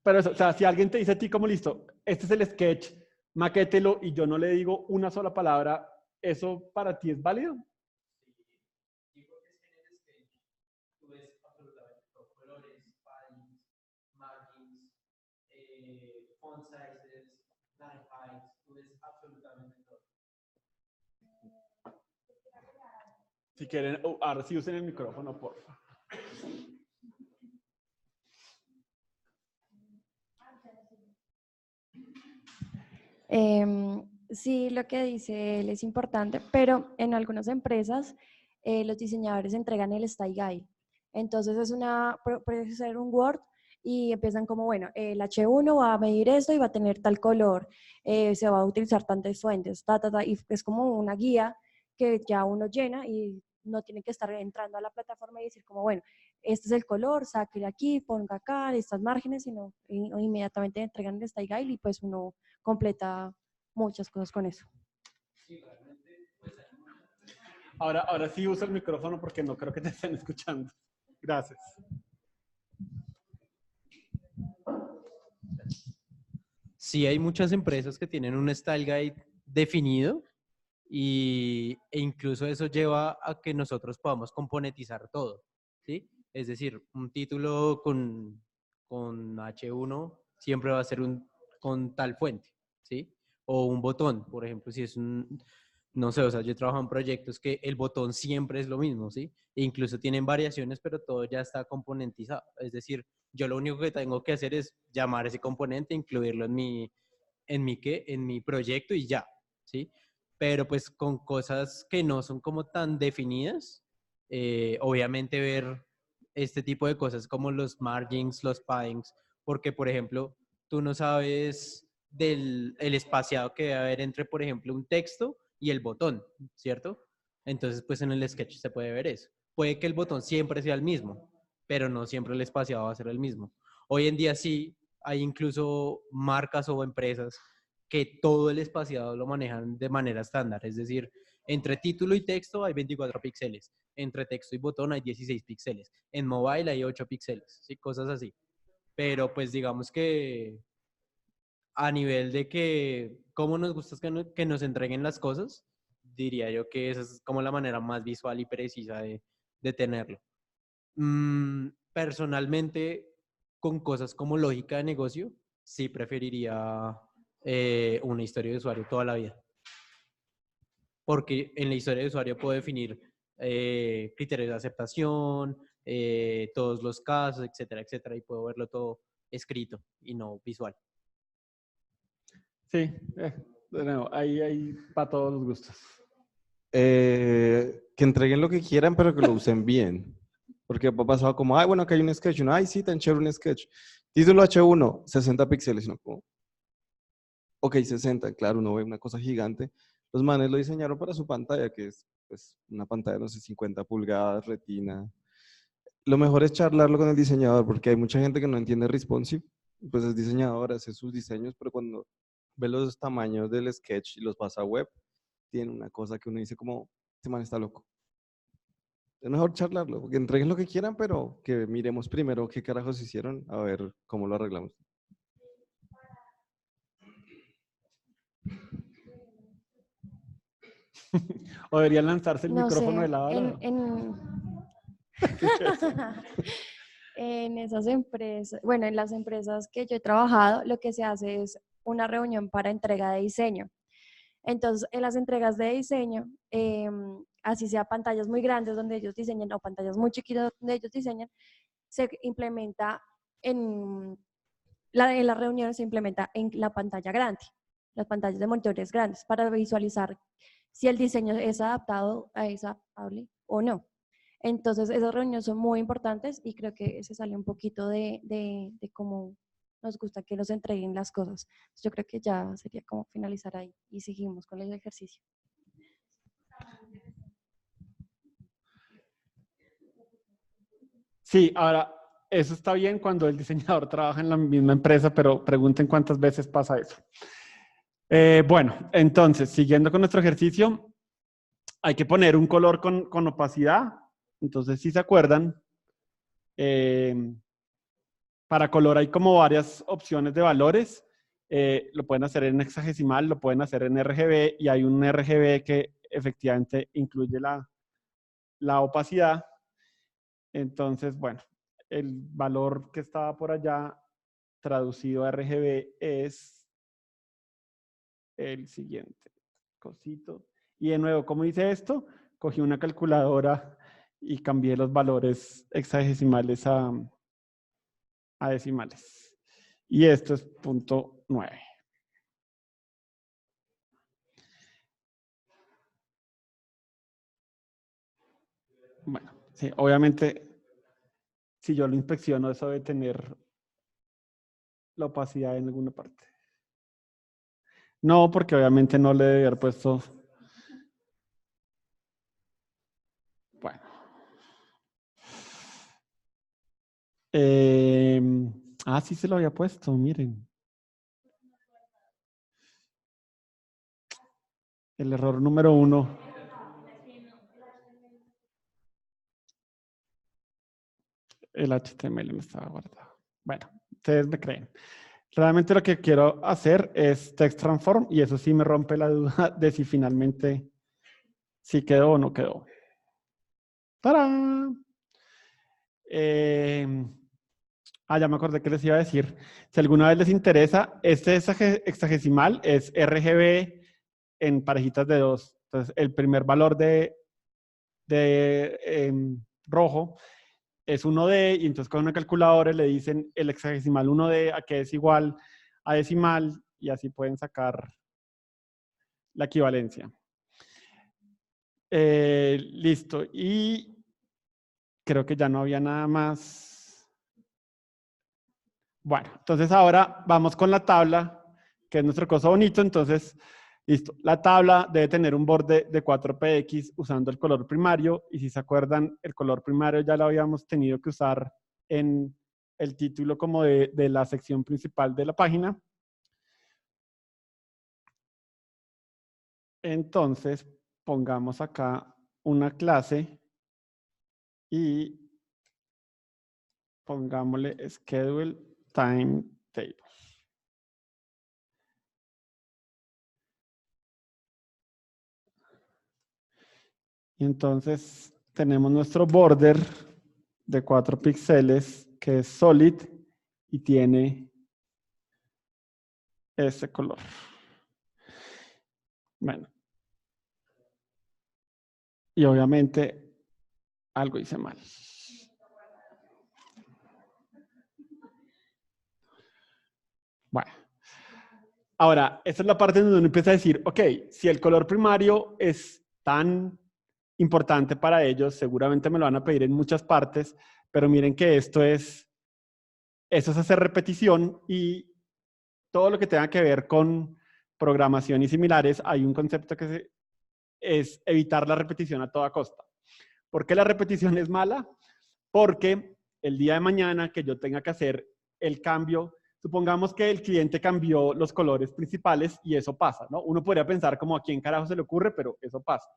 Pero eso, o sea, si alguien te dice a ti como listo, este es el sketch, maquételo y yo no le digo una sola palabra, ¿eso para ti es válido? Colores, paddings, margins, font sizes, Si quieren, ahora sí usen el micrófono, por favor. Sí, lo que dice él es importante, pero en algunas empresas los diseñadores entregan el Style Guide. Entonces puede ser un Word y empiezan como, bueno, el H1 va a medir esto y va a tener tal color, se va a utilizar tantas fuentes, y es como una guía que ya uno llena y no tiene que estar entrando a la plataforma y decir como, bueno, este es el color, saque de aquí, ponga acá, estas márgenes, sino inmediatamente entregan el Style Guide y pues uno completa muchas cosas con eso. Ahora sí usa el micrófono porque no creo que te estén escuchando. Gracias. Sí, hay muchas empresas que tienen un Style Guide definido e incluso eso lleva a que nosotros podamos componentizar todo, ¿sí? Es decir, un título con H1 siempre va a ser con tal fuente, ¿sí? O un botón, por ejemplo, si es no sé, o sea, yo trabajo en proyectos que el botón siempre es lo mismo, ¿sí? E incluso tienen variaciones, pero todo ya está componentizado. Es decir, yo lo único que tengo que hacer es llamar ese componente, incluirlo en mi proyecto y ya, ¿sí? Pero pues con cosas que no son como tan definidas, obviamente ver este tipo de cosas como los margins, los paddings, porque por ejemplo, tú no sabes el espaciado que debe haber entre, por ejemplo, un texto y el botón, ¿cierto? Entonces, pues en el sketch se puede ver eso. Puede que el botón siempre sea el mismo, pero no siempre el espaciado va a ser el mismo. Hoy en día sí hay incluso marcas o empresas que todo el espaciado lo manejan de manera estándar, es decir, entre título y texto hay 24 píxeles, entre texto y botón hay 16 píxeles, en mobile hay 8 píxeles, ¿sí? Cosas así. Pero pues digamos que a nivel de que cómo nos gusta que nos entreguen las cosas, diría yo que esa es como la manera más visual y precisa de tenerlo. Personalmente, con cosas como lógica de negocio, sí preferiría una historia de usuario toda la vida. Porque en la historia de usuario puedo definir criterios de aceptación, todos los casos, etcétera, etcétera, y puedo verlo todo escrito y no visual. Sí, de nuevo, hay para todos los gustos. Que entreguen lo que quieran, pero que lo usen bien. Porque ha pasado como, ay, bueno, acá hay un sketch. Uno, ay, sí, tan chévere un sketch. Título H1, 60 píxeles. No, como, ok, 60, claro, uno ve una cosa gigante. Los manes lo diseñaron para su pantalla, que es pues, una pantalla, no sé, 50 pulgadas, retina. Lo mejor es charlarlo con el diseñador, porque hay mucha gente que no entiende responsive. Pues es diseñador, hace sus diseños, pero cuando ve los tamaños del sketch y los pasa a web, tiene una cosa que uno dice como, este man está loco. Es mejor charlarlo, que entreguen lo que quieran, pero que miremos primero qué carajos hicieron, a ver cómo lo arreglamos. O debería lanzarse el No micrófono sé, de la hora. en esas empresas, bueno, en las empresas que yo he trabajado, lo que se hace es una reunión para entrega de diseño. Entonces, en las entregas de diseño, así sea pantallas muy grandes donde ellos diseñan o pantallas muy chiquitas donde ellos diseñan, se implementa en la reunión, se implementa en la pantalla grande, las pantallas de monitores grandes, para visualizar si el diseño es adaptado a esa adaptable o no. Entonces, esas reuniones son muy importantes y creo que se sale un poquito de cómo nos gusta que nos entreguen las cosas. Yo creo que ya sería como finalizar ahí y seguimos con el ejercicio. Sí, ahora, eso está bien cuando el diseñador trabaja en la misma empresa, pero pregunten cuántas veces pasa eso. Bueno, entonces, siguiendo con nuestro ejercicio, hay que poner un color con opacidad. Entonces, si se acuerdan, para color hay como varias opciones de valores. Lo pueden hacer en hexadecimal, lo pueden hacer en RGB y hay un RGB que efectivamente incluye la opacidad. Entonces, bueno, el valor que estaba por allá traducido a RGB es el siguiente cosito. Y de nuevo, ¿cómo hice esto? Cogí una calculadora y cambié los valores hexadesimales a decimales. Y esto es 0.9. Bueno, sí, obviamente, si yo lo inspecciono, eso debe tener la opacidad en alguna parte. No, porque obviamente no le debe haber puesto. Bueno. Sí se lo había puesto, miren. El error número 1. El HTML me estaba guardado. Bueno, ustedes me creen. Realmente lo que quiero hacer es text transform y eso sí me rompe la duda de si finalmente sí quedó o no quedó. ¡Tarán! Ya me acordé que les iba a decir. Si alguna vez les interesa, este hexagesimal es RGB en parejitas de 2. Entonces, el primer valor de rojo es 1D y entonces con una calculadora le dicen el hexagesimal 1D a que es igual a decimal y así pueden sacar la equivalencia. Listo. Y creo que ya no había nada más. Bueno, entonces ahora vamos con la tabla, que es nuestro coso bonito. Entonces, listo. La tabla debe tener un borde de 4px usando el color primario. Y si se acuerdan, el color primario ya lo habíamos tenido que usar en el título como de la sección principal de la página. Entonces, pongamos acá una clase y pongámosle schedule timetable. Y entonces tenemos nuestro border de 4 píxeles que es solid y tiene ese color. Bueno. Y obviamente algo hice mal. Bueno. Ahora, esta es la parte donde uno empieza a decir, ok, si el color primario es tan importante para ellos, seguramente me lo van a pedir en muchas partes, pero miren que eso es hacer repetición y todo lo que tenga que ver con programación y similares, hay un concepto que es evitar la repetición a toda costa. ¿Por qué la repetición es mala? Porque el día de mañana que yo tenga que hacer el cambio, supongamos que el cliente cambió los colores principales y eso pasa, ¿no? Uno podría pensar como a quién carajo se le ocurre, pero eso pasa.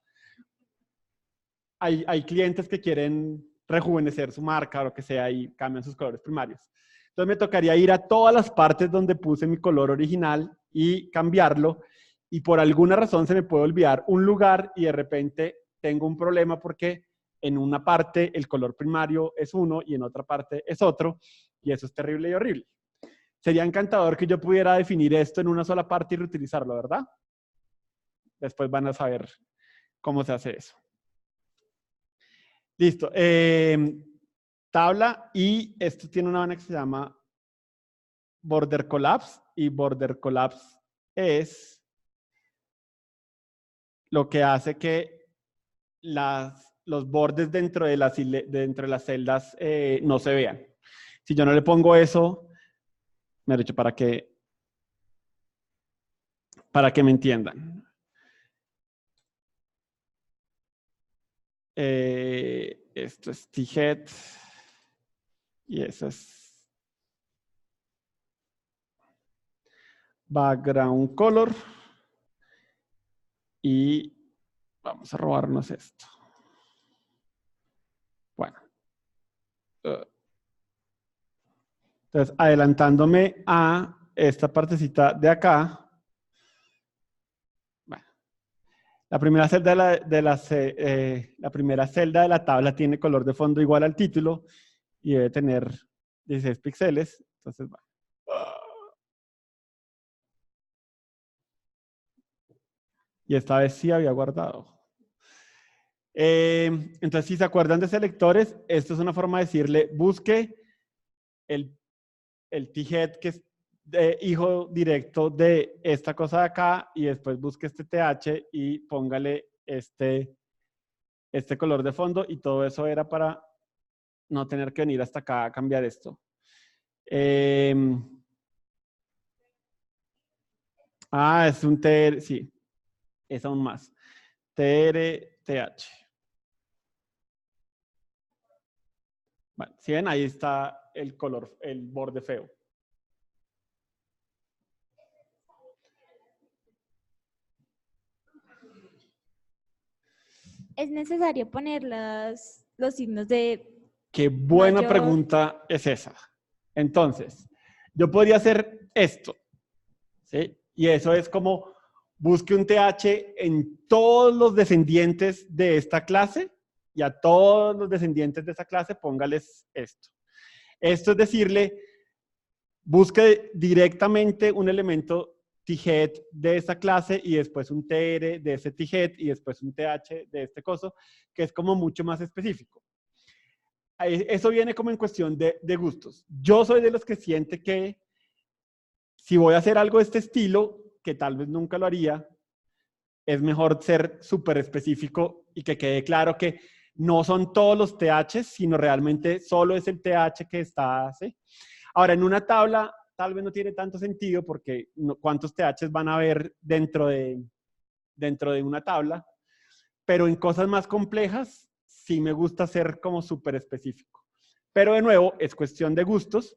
Hay clientes que quieren rejuvenecer su marca o lo que sea y cambian sus colores primarios. Entonces me tocaría ir a todas las partes donde puse mi color original y cambiarlo y por alguna razón se me puede olvidar un lugar y de repente tengo un problema porque en una parte el color primario es uno y en otra parte es otro y eso es terrible y horrible. Sería encantador que yo pudiera definir esto en una sola parte y reutilizarlo, ¿verdad? Después van a saber cómo se hace eso. Listo. Tabla y esto tiene una vaina que se llama border collapse y border collapse es lo que hace que los bordes dentro de las celdas no se vean. Si yo no le pongo eso, me ha dicho para que me entiendan. Esto es t-head y eso es background color y vamos a robarnos esto. Bueno. Entonces, adelantándome a esta partecita de acá. Bueno, la primera celda la primera celda de la tabla tiene color de fondo igual al título y debe tener 16 píxeles. Entonces, bueno. Y esta vez sí había guardado. Entonces, si se acuerdan de selectores, esto es una forma de decirle, busque el t-head que es hijo directo de esta cosa de acá y después busque este th y póngale este color de fondo y todo eso era para no tener que venir hasta acá a cambiar esto. Es un TR, sí, es aún más. TRTH. Bueno, si ven, ahí está el color, el borde feo. Es necesario poner los signos de Qué buena mayor. pregunta es esa. Entonces, yo podría hacer esto, ¿sí? Y eso es como busque un TH en todos los descendientes de esta clase y a todos los descendientes de esa clase póngales esto. Esto es decirle, busque directamente un elemento t-head de esta clase y después un tr de ese t-head y después un th de este coso, que es como mucho más específico. Eso viene como en cuestión de gustos. Yo soy de los que siente que si voy a hacer algo de este estilo, que tal vez nunca lo haría, es mejor ser súper específico y que quede claro que no son todos los THs, sino realmente solo es el TH que está, ¿sí? Ahora, en una tabla tal vez no tiene tanto sentido porque cuántos THs van a haber dentro de una tabla, pero en cosas más complejas sí me gusta ser como súper específico. Pero de nuevo, es cuestión de gustos.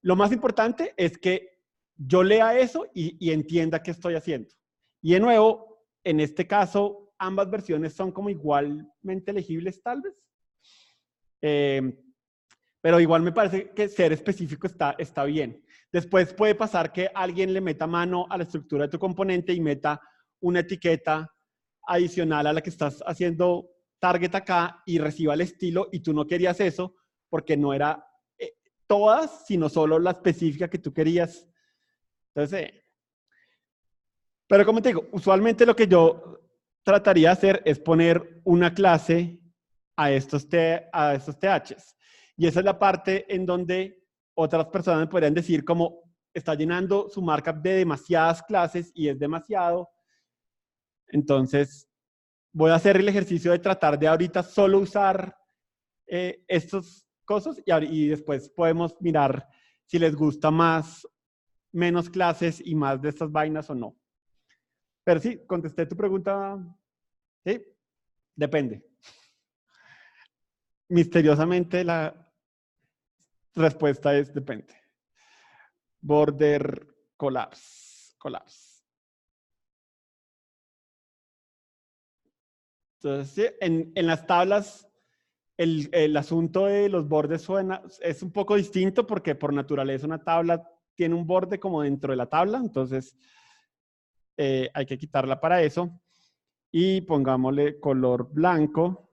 Lo más importante es que yo lea eso y entienda qué estoy haciendo. Y de nuevo, en este caso, ambas versiones son como igualmente legibles tal vez. Pero igual me parece que ser específico está bien. Después puede pasar que alguien le meta mano a la estructura de tu componente y meta una etiqueta adicional a la que estás haciendo target acá y reciba el estilo y tú no querías eso porque no era todas, sino solo la específica que tú querías. Entonces, pero como te digo, usualmente lo que yo trataría de hacer es poner una clase a estos THs. Y esa es la parte en donde otras personas me podrían decir como está llenando su markup de demasiadas clases y es demasiado. Entonces, voy a hacer el ejercicio de tratar de ahorita solo usar estos cosas y después podemos mirar si les gusta menos clases y más de estas vainas o no. Pero sí, contesté tu pregunta. Sí, depende. Misteriosamente la respuesta es depende. Border collapse. Entonces, sí, en las tablas, el asunto de los bordes es un poco distinto porque por naturaleza una tabla tiene un borde como dentro de la tabla, entonces hay que quitarla para eso. Y pongámosle color blanco.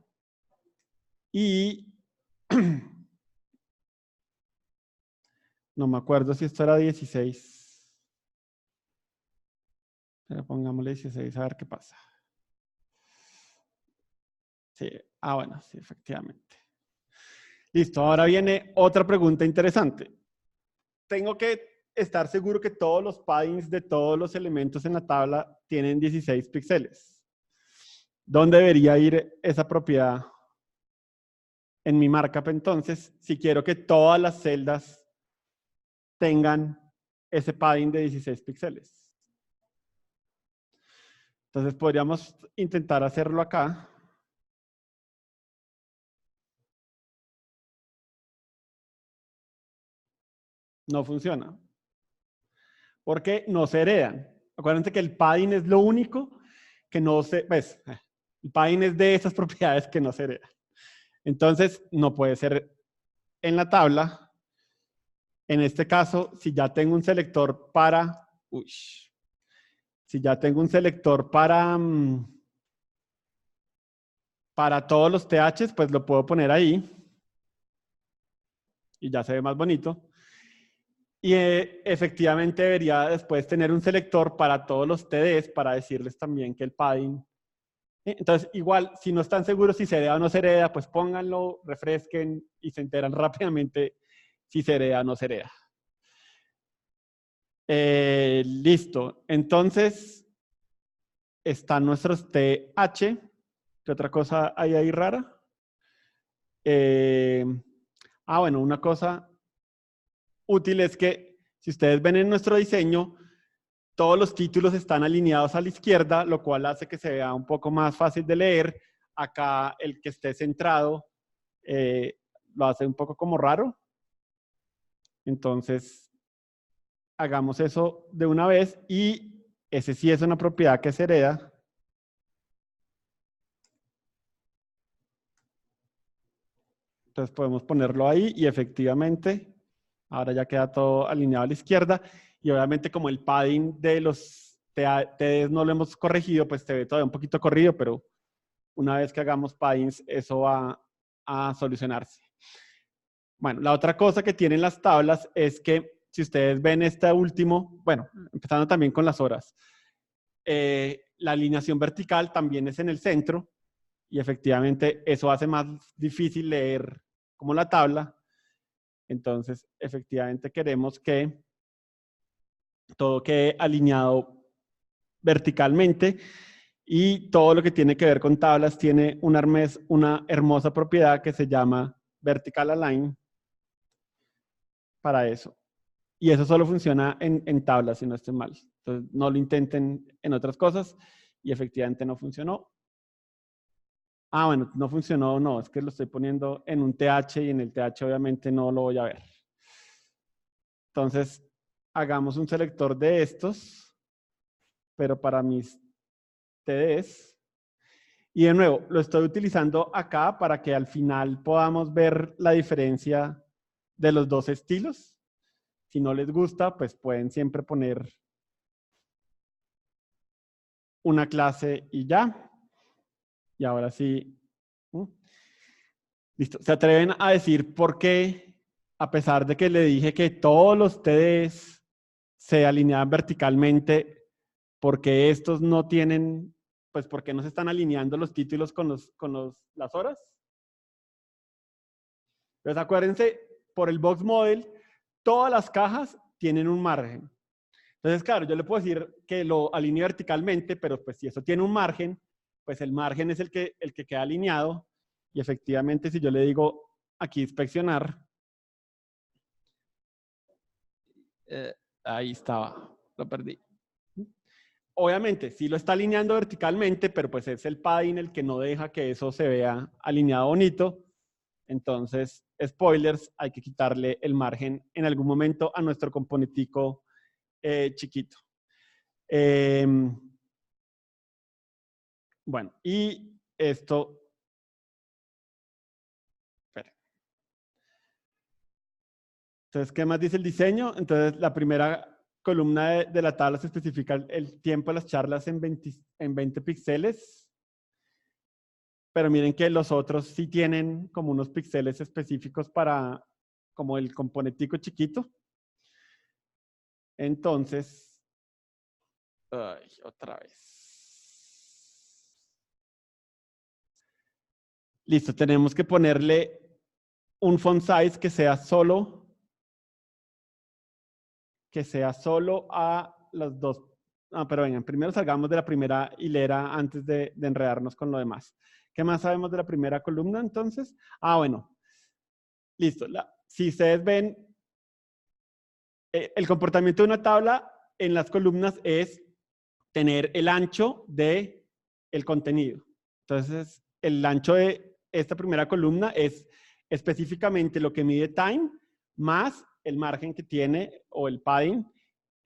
Y no me acuerdo si esto era 16. Pero pongámosle 16 a ver qué pasa. Sí, bueno, sí, efectivamente. Listo, ahora viene otra pregunta interesante. Tengo que estar seguro que todos los paddings de todos los elementos en la tabla tienen 16 píxeles. ¿Dónde debería ir esa propiedad? En mi markup, entonces, si quiero que todas las celdas tengan ese padding de 16 píxeles. Entonces podríamos intentar hacerlo acá. No funciona. Porque no se heredan. Acuérdense que el padding es lo único que no se... Pues, el padding es de esas propiedades que no se heredan. Entonces, no puede ser en la tabla. En este caso, si ya tengo un selector para... si ya tengo un selector para todos los THs, pues lo puedo poner ahí. Y ya se ve más bonito. Y efectivamente debería después tener un selector para todos los TDs para decirles también que el padding. Entonces, igual, si no están seguros si se hereda o no se hereda, pues pónganlo, refresquen y se enteran rápidamente si se hereda o no se hereda. Listo. Entonces, están nuestros TH. ¿Qué otra cosa hay ahí rara? Bueno, una cosa útil es que si ustedes ven en nuestro diseño, todos los títulos están alineados a la izquierda, lo cual hace que se vea un poco más fácil de leer. Acá el que esté centrado lo hace un poco como raro. Entonces, hagamos eso de una vez y ese sí es una propiedad que se hereda. Entonces podemos ponerlo ahí y efectivamente ahora ya queda todo alineado a la izquierda. Y obviamente como el padding de los TDs no lo hemos corregido, pues se ve todavía un poquito corrido, pero una vez que hagamos paddings, eso va a solucionarse. Bueno, la otra cosa que tienen las tablas es que si ustedes ven este último, bueno, empezando también con las horas, la alineación vertical también es en el centro y efectivamente eso hace más difícil leer como la tabla. Entonces, efectivamente queremos que todo quede alineado verticalmente y todo lo que tiene que ver con tablas tiene una hermosa propiedad que se llama Vertical Align para eso. Y eso solo funciona en tablas, si no estoy mal. Entonces, no lo intenten en otras cosas y efectivamente no funcionó. Bueno, no funcionó, no, es que lo estoy poniendo en un TH y en el TH obviamente no lo voy a ver. Entonces, hagamos un selector de estos, pero para mis TDs. Y de nuevo, lo estoy utilizando acá para que al final podamos ver la diferencia de los dos estilos. Si no les gusta, pues pueden siempre poner una clase y ya. Y ahora sí. Listo. ¿Se atreven a decir por qué, a pesar de que le dije que todos los TDs se alineaban verticalmente, por qué estos no tienen, pues por qué no se están alineando los títulos con las horas? Entonces acuérdense, por el box model, todas las cajas tienen un margen. Entonces, claro, yo le puedo decir que lo alinee verticalmente, pero pues si eso tiene un margen, pues el margen es el que queda alineado. Y efectivamente, si yo le digo aquí inspeccionar, ahí estaba, lo perdí. Obviamente, sí lo está alineando verticalmente, pero pues es el padding el que no deja que eso se vea alineado bonito. Entonces, spoilers, hay que quitarle el margen en algún momento a nuestro componentico chiquito. Bueno, y esto... Espera. Entonces, ¿qué más dice el diseño? Entonces, la primera columna de la tabla se especifica el tiempo de las charlas en 20 píxeles. Pero miren que los otros sí tienen como unos píxeles específicos para como el componentico chiquito. Entonces, otra vez. Listo, tenemos que ponerle un font size que sea solo a las dos. Pero vengan, primero salgamos de la primera hilera antes de enredarnos con lo demás. ¿Qué más sabemos de la primera columna entonces? Bueno. Listo. Si ustedes ven, el comportamiento de una tabla en las columnas es tener el ancho del contenido. Entonces, el ancho de esta primera columna es específicamente lo que mide time más el margen que tiene o el padding.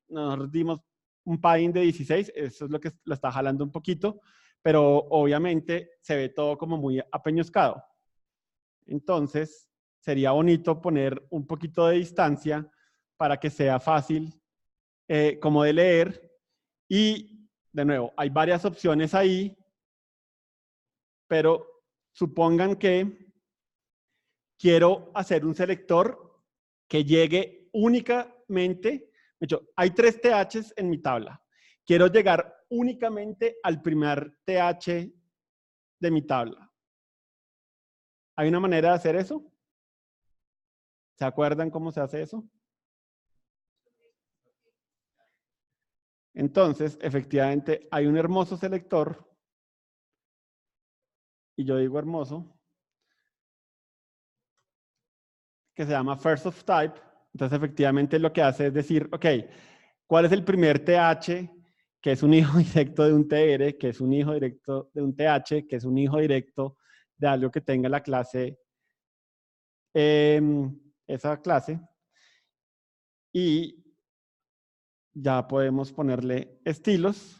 Nosotros dimos un padding de 16, eso es lo que lo está jalando un poquito, pero obviamente se ve todo como muy apeñoscado. Entonces, sería bonito poner un poquito de distancia para que sea fácil como de leer. Y, de nuevo, hay varias opciones ahí, pero supongan que quiero hacer un selector que llegue únicamente, de hecho, hay 3 THs en mi tabla. Quiero llegar únicamente al primer TH de mi tabla. ¿Hay una manera de hacer eso? ¿Se acuerdan cómo se hace eso? Entonces, efectivamente, hay un hermoso selector, y yo digo hermoso, que se llama first of type. Entonces, efectivamente, lo que hace es decir, ok, ¿cuál es el primer TH que es un hijo directo de un TR, que es un hijo directo de un TH, que es un hijo directo de algo que tenga la clase, esa clase? Y ya podemos ponerle estilos.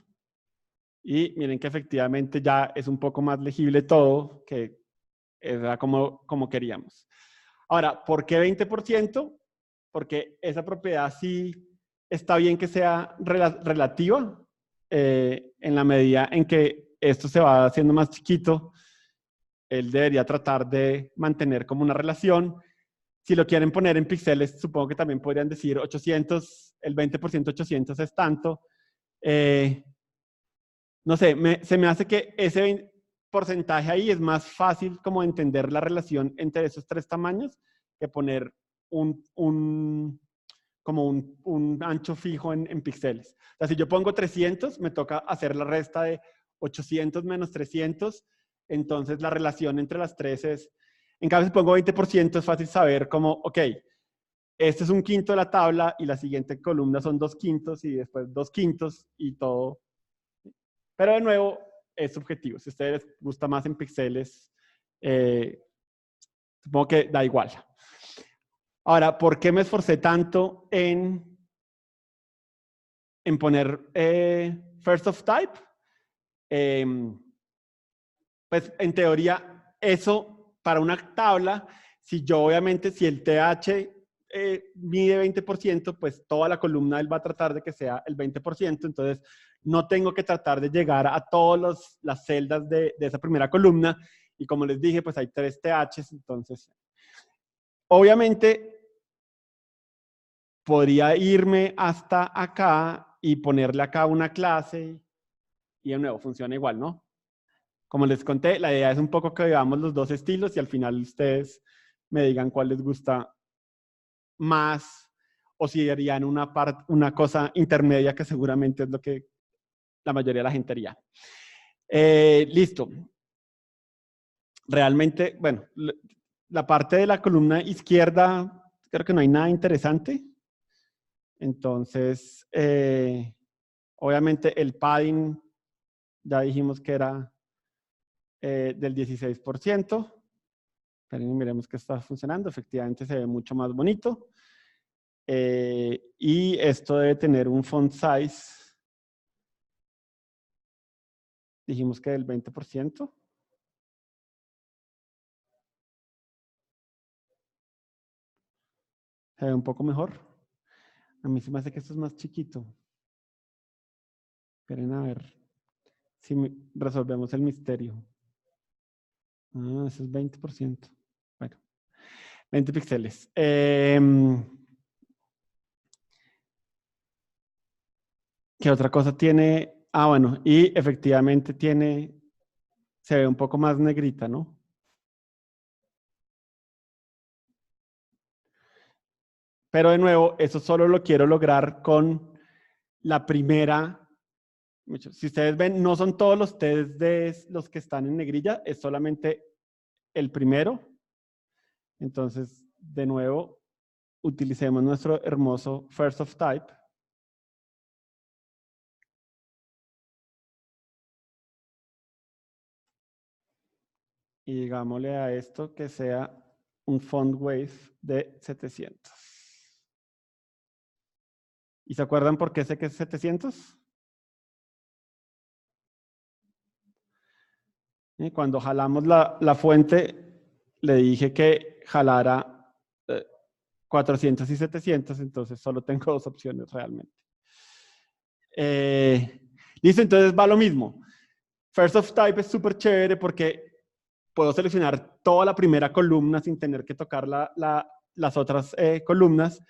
Y miren que efectivamente ya es un poco más legible todo, que era como queríamos. Ahora, ¿por qué 20%? Porque esa propiedad sí está bien que sea relativa, en la medida en que esto se va haciendo más chiquito, él debería tratar de mantener como una relación. Si lo quieren poner en píxeles, supongo que también podrían decir 800, el 20% 800 es tanto. No sé, se me hace que ese porcentaje ahí es más fácil como entender la relación entre esos 3 tamaños que poner un ancho fijo en píxeles. O sea, si yo pongo 300, me toca hacer la resta de 800 menos 300, entonces la relación entre las 3 es, en cambio si pongo 20% es fácil saber como, ok, este es 1/5 de la tabla y la siguiente columna son 2/5 y después 2/5 y todo. Pero de nuevo, es subjetivo. Si a ustedes les gusta más en píxeles, supongo que da igual. Ahora, ¿por qué me esforcé tanto en poner first of type? Pues en teoría, eso para una tabla, si el TH mide 20%, pues toda la columna él va a tratar de que sea el 20%, entonces no tengo que tratar de llegar a todas las celdas de esa primera columna, y como les dije, pues hay 3 THs, entonces obviamente podría irme hasta acá y ponerle acá una clase y de nuevo funciona igual, ¿no? Como les conté, la idea es un poco que veamos los 2 estilos y al final ustedes me digan cuál les gusta más o si harían una cosa intermedia que seguramente es lo que la mayoría de la gente haría. Listo. Realmente, bueno, la parte de la columna izquierda creo que no hay nada interesante. Entonces, obviamente el padding ya dijimos que era del 16%. Pero miremos que está funcionando. Efectivamente se ve mucho más bonito. Y esto debe tener un font size. Dijimos que del 20%. Se ve un poco mejor. A mí se me hace que esto es más chiquito. Esperen a ver si resolvemos el misterio. Ah, eso es 20%. Bueno, 20 píxeles. ¿Qué otra cosa tiene? Ah, bueno, y efectivamente se ve un poco más negrita, ¿no? Pero de nuevo, eso solo lo quiero lograr con la primera. Si ustedes ven, no son todos los TDs los que están en negrilla, es solamente el primero. Entonces, de nuevo, utilicemos nuestro hermoso first of type. Y digámosle a esto que sea un font wave de 700. ¿Y se acuerdan por qué sé que es 700? Y cuando jalamos la fuente, le dije que jalara 400 y 700, entonces solo tengo 2 opciones realmente. Listo, entonces va lo mismo. First of type es súper chévere porque puedo seleccionar toda la primera columna sin tener que tocar las otras columnas.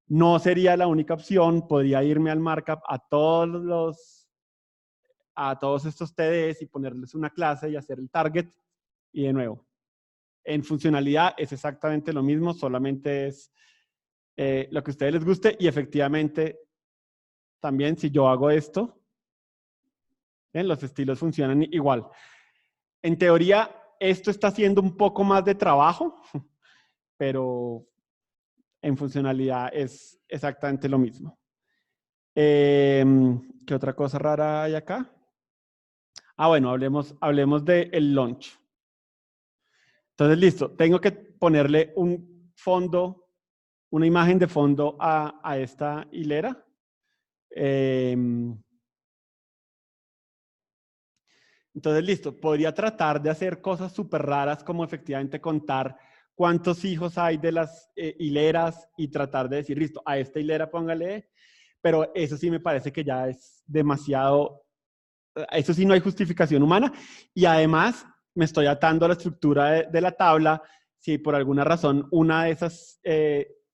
No sería la única opción, podría irme al markup a todos estos TDs y ponerles una clase y hacer el target. Y de nuevo, en funcionalidad es exactamente lo mismo, solamente es lo que a ustedes les guste y efectivamente también si yo hago esto, los estilos funcionan igual. En teoría, esto está haciendo un poco más de trabajo, pero en funcionalidad es exactamente lo mismo. ¿Qué otra cosa rara hay acá? Ah, bueno, hablemos del launch. Entonces, listo, tengo que ponerle un fondo, una imagen de fondo a esta hilera. Entonces, listo, podría tratar de hacer cosas súper raras como efectivamente contar cuántos hijos hay de las hileras y tratar de decir, listo, a esta hilera póngale, pero eso sí me parece que ya es demasiado, eso sí no hay justificación humana y además me estoy atando a la estructura de la tabla. Si por alguna razón una de esas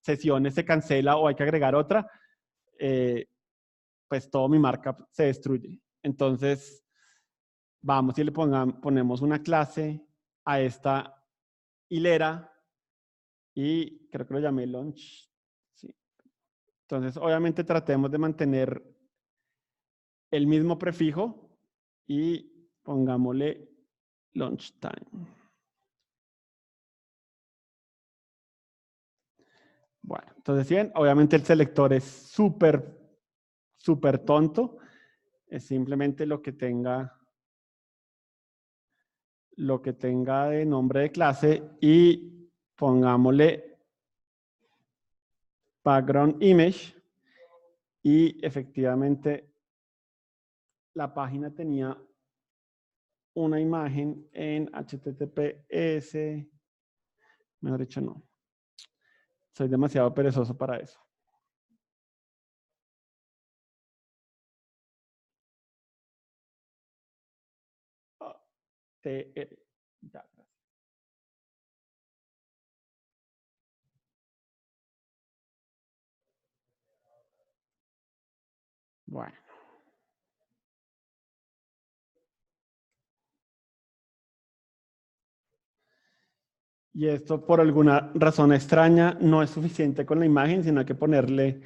sesiones se cancela o hay que agregar otra, pues todo mi markup se destruye. Entonces, vamos y le ponemos una clase a esta hilera y creo que lo llamé launch. Sí. Entonces, obviamente tratemos de mantener el mismo prefijo y pongámosle launch time. Bueno, entonces, bien, obviamente el selector es súper tonto. Es simplemente lo que tenga de nombre de clase y pongámosle background image y efectivamente la página tenía una imagen en HTTPS. Mejor dicho, no. Soy demasiado perezoso para eso. TR. Ya, gracias. Bueno. Y esto por alguna razón extraña no es suficiente con la imagen, sino hay que ponerle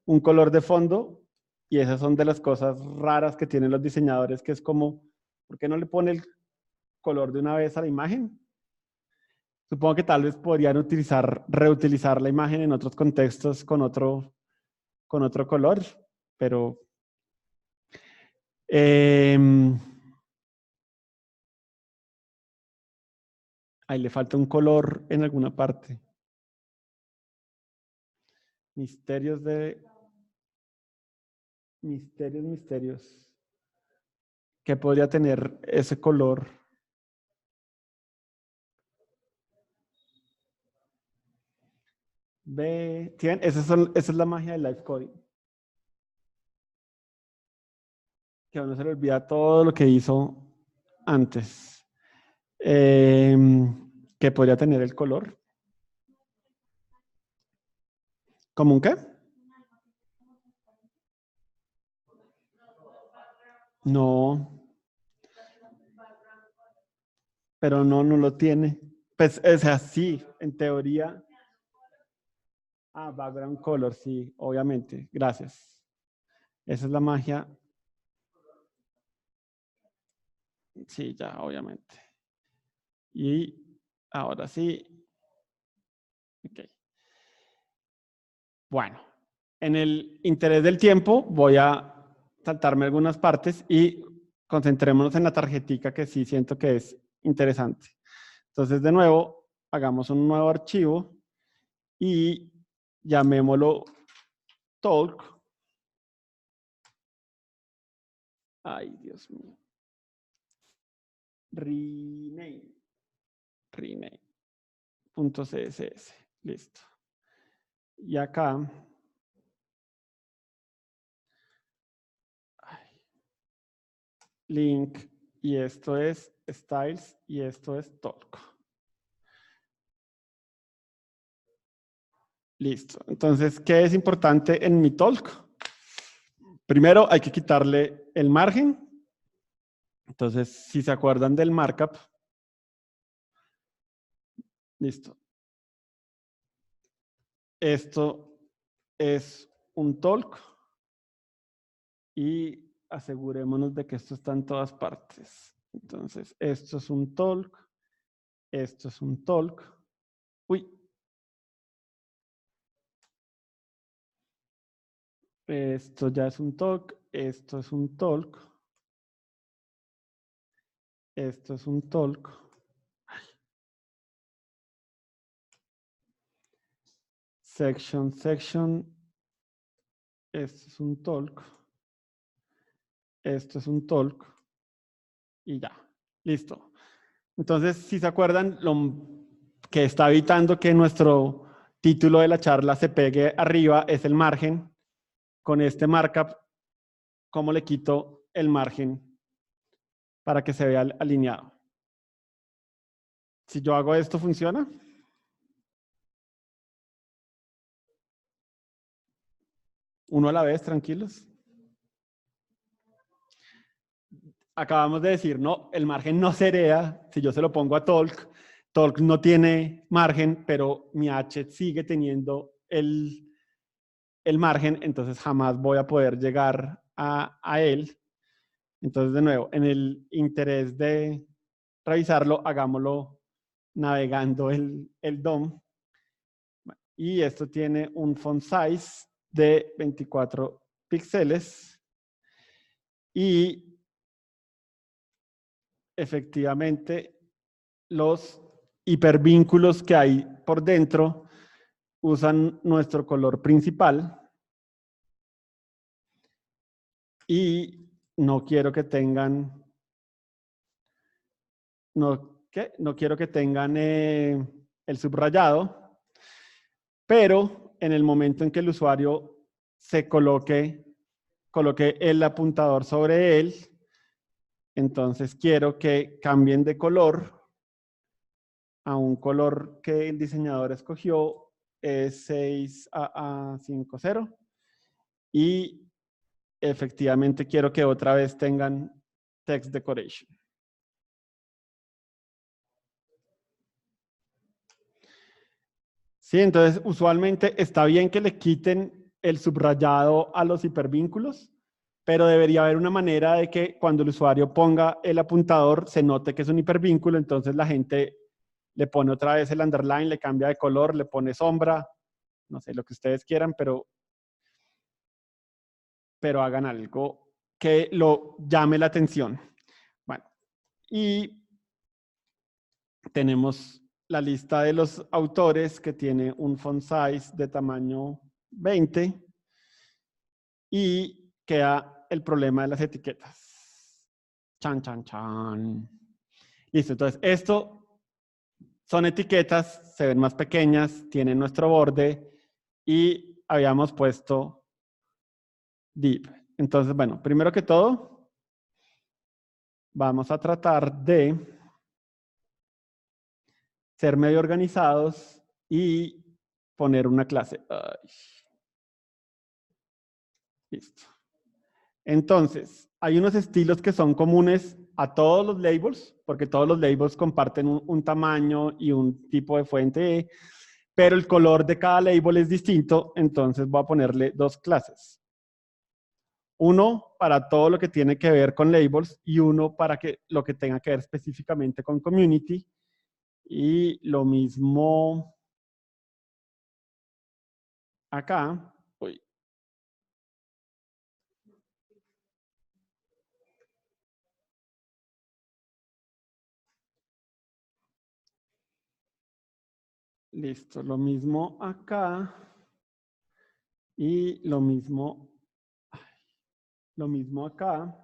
un color de fondo. Y esas son de las cosas raras que tienen los diseñadores, que es como, ¿por qué no le pone el color de una vez a la imagen? Supongo que tal vez podrían reutilizar la imagen en otros contextos con otro color, pero ahí le falta un color en alguna parte. Misterios. ¿Qué podría tener ese color? ¿Tienen? Esa es la magia del live coding. Que a uno se le olvida todo lo que hizo antes. ¿Qué podría tener el color? ¿Cómo un qué? No. Pero no lo tiene. Pues es así, en teoría. Ah, background color, sí, obviamente. Gracias. Esa es la magia. Sí, ya, obviamente. Y ahora sí. Ok. Bueno, en el interés del tiempo voy a saltarme algunas partes y concentrémonos en la tarjetica que sí siento que es interesante. Entonces, de nuevo, hagamos un nuevo archivo y llamémoslo talk. Ay, Dios mío. Rename.css. Listo. Y acá link y esto es styles y esto es talk. Listo. Entonces, ¿qué es importante en mi talk? Primero hay que quitarle el margen. Entonces, si se acuerdan del markup, listo. Esto es un talk y asegurémonos de que esto está en todas partes. Entonces, esto es un talk, esto es un talk. Uy. Esto ya es un talk, esto es un talk. Esto es un talk. Section, section. Esto es un talk. Esto es un talk. Y ya. Listo. Entonces, si se acuerdan, lo que está evitando que nuestro título de la charla se pegue arriba es el margen. Con este markup, ¿cómo le quito el margen para que se vea alineado? Si yo hago esto, ¿funciona? Uno a la vez, tranquilos. Acabamos de decir, no, el margen no se hereda. Si yo se lo pongo a Talk, Talk no tiene margen, pero mi H sigue teniendo el margen, entonces jamás voy a poder llegar a él. Entonces, de nuevo, en el interés de revisarlo, hagámoslo navegando el DOM. Y esto tiene un font size de 24 píxeles. Y efectivamente, los hipervínculos que hay por dentro usan nuestro color principal. Y no quiero que tengan, no quiero que tengan el subrayado, pero en el momento en que el usuario se coloque el apuntador sobre él, entonces quiero que cambien de color a un color que el diseñador escogió, es 6AA50, y efectivamente quiero que otra vez tengan text decoration. Sí, entonces usualmente está bien que le quiten el subrayado a los hipervínculos, pero debería haber una manera de que cuando el usuario ponga el apuntador se note que es un hipervínculo, entonces la gente le pone otra vez el underline, le cambia de color, le pone sombra, no sé, lo que ustedes quieran, pero hagan algo que lo llame la atención. Bueno, y tenemos la lista de los autores que tiene un font size de tamaño 20 y queda el problema de las etiquetas. Chan, chan, chan. Listo, entonces esto son etiquetas, se ven más pequeñas, tienen nuestro borde y habíamos puesto div. Entonces, bueno, primero que todo, vamos a tratar de ser medio organizados y poner una clase. Ay. Listo. Entonces, hay unos estilos que son comunes a todos los labels, porque todos los labels comparten un tamaño y un tipo de fuente, pero el color de cada label es distinto, entonces voy a ponerle dos clases. Uno para todo lo que tiene que ver con labels y uno para lo que tenga que ver específicamente con community. Y lo mismo acá. Uy. Listo, lo mismo acá. Y lo mismo acá.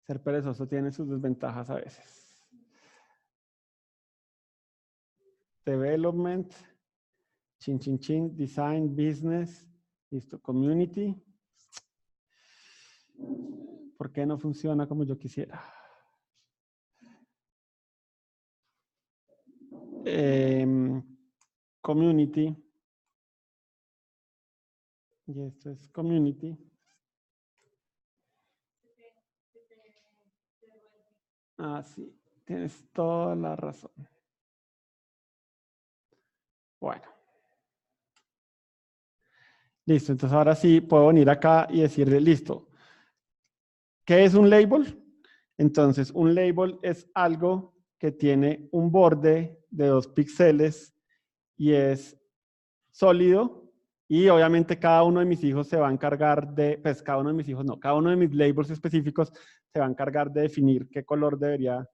Ser perezoso tiene sus desventajas a veces. Development, chin, chin, chin, design, business, listo, community. ¿Por qué no funciona como yo quisiera? Community. Y esto es community. Ah, sí, tienes toda la razón. Bueno. Listo, entonces ahora sí puedo venir acá y decirle, listo. ¿Qué es un label? Entonces, un label es algo que tiene un borde de 2 píxeles y es sólido. Y obviamente cada uno de mis hijos se va a encargar de, pues cada uno de mis hijos no, cada uno de mis labels específicos se va a encargar de definir qué color debería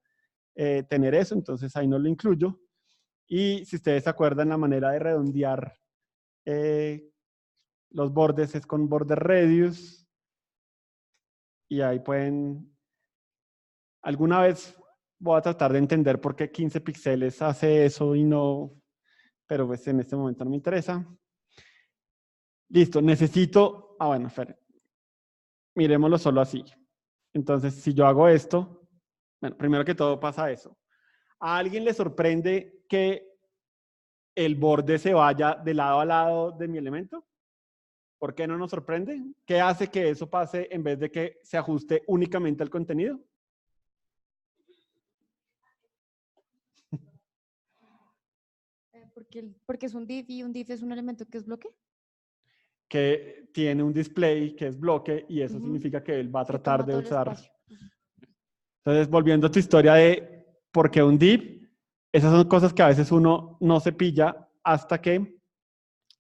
tener eso. Entonces ahí no lo incluyo. Y si ustedes se acuerdan, la manera de redondear los bordes es con border radius. Y ahí pueden... Alguna vez voy a tratar de entender por qué 15 píxeles hace eso y no... Pero pues en este momento no me interesa. Listo, necesito... Ah, bueno, Fer. Miremoslo solo así. Entonces, si yo hago esto... Bueno, primero que todo pasa eso. ¿A alguien le sorprende que el borde se vaya de lado a lado de mi elemento? ¿Por qué no nos sorprende? ¿Qué hace que eso pase en vez de que se ajuste únicamente al contenido? Porque es un div y un div es un elemento que es bloque. Que tiene un display que es bloque y eso significa que él va a tratar toma de todo el usar. espacio. Entonces, volviendo a tu historia de por qué un div, esas son cosas que a veces uno no se pilla hasta que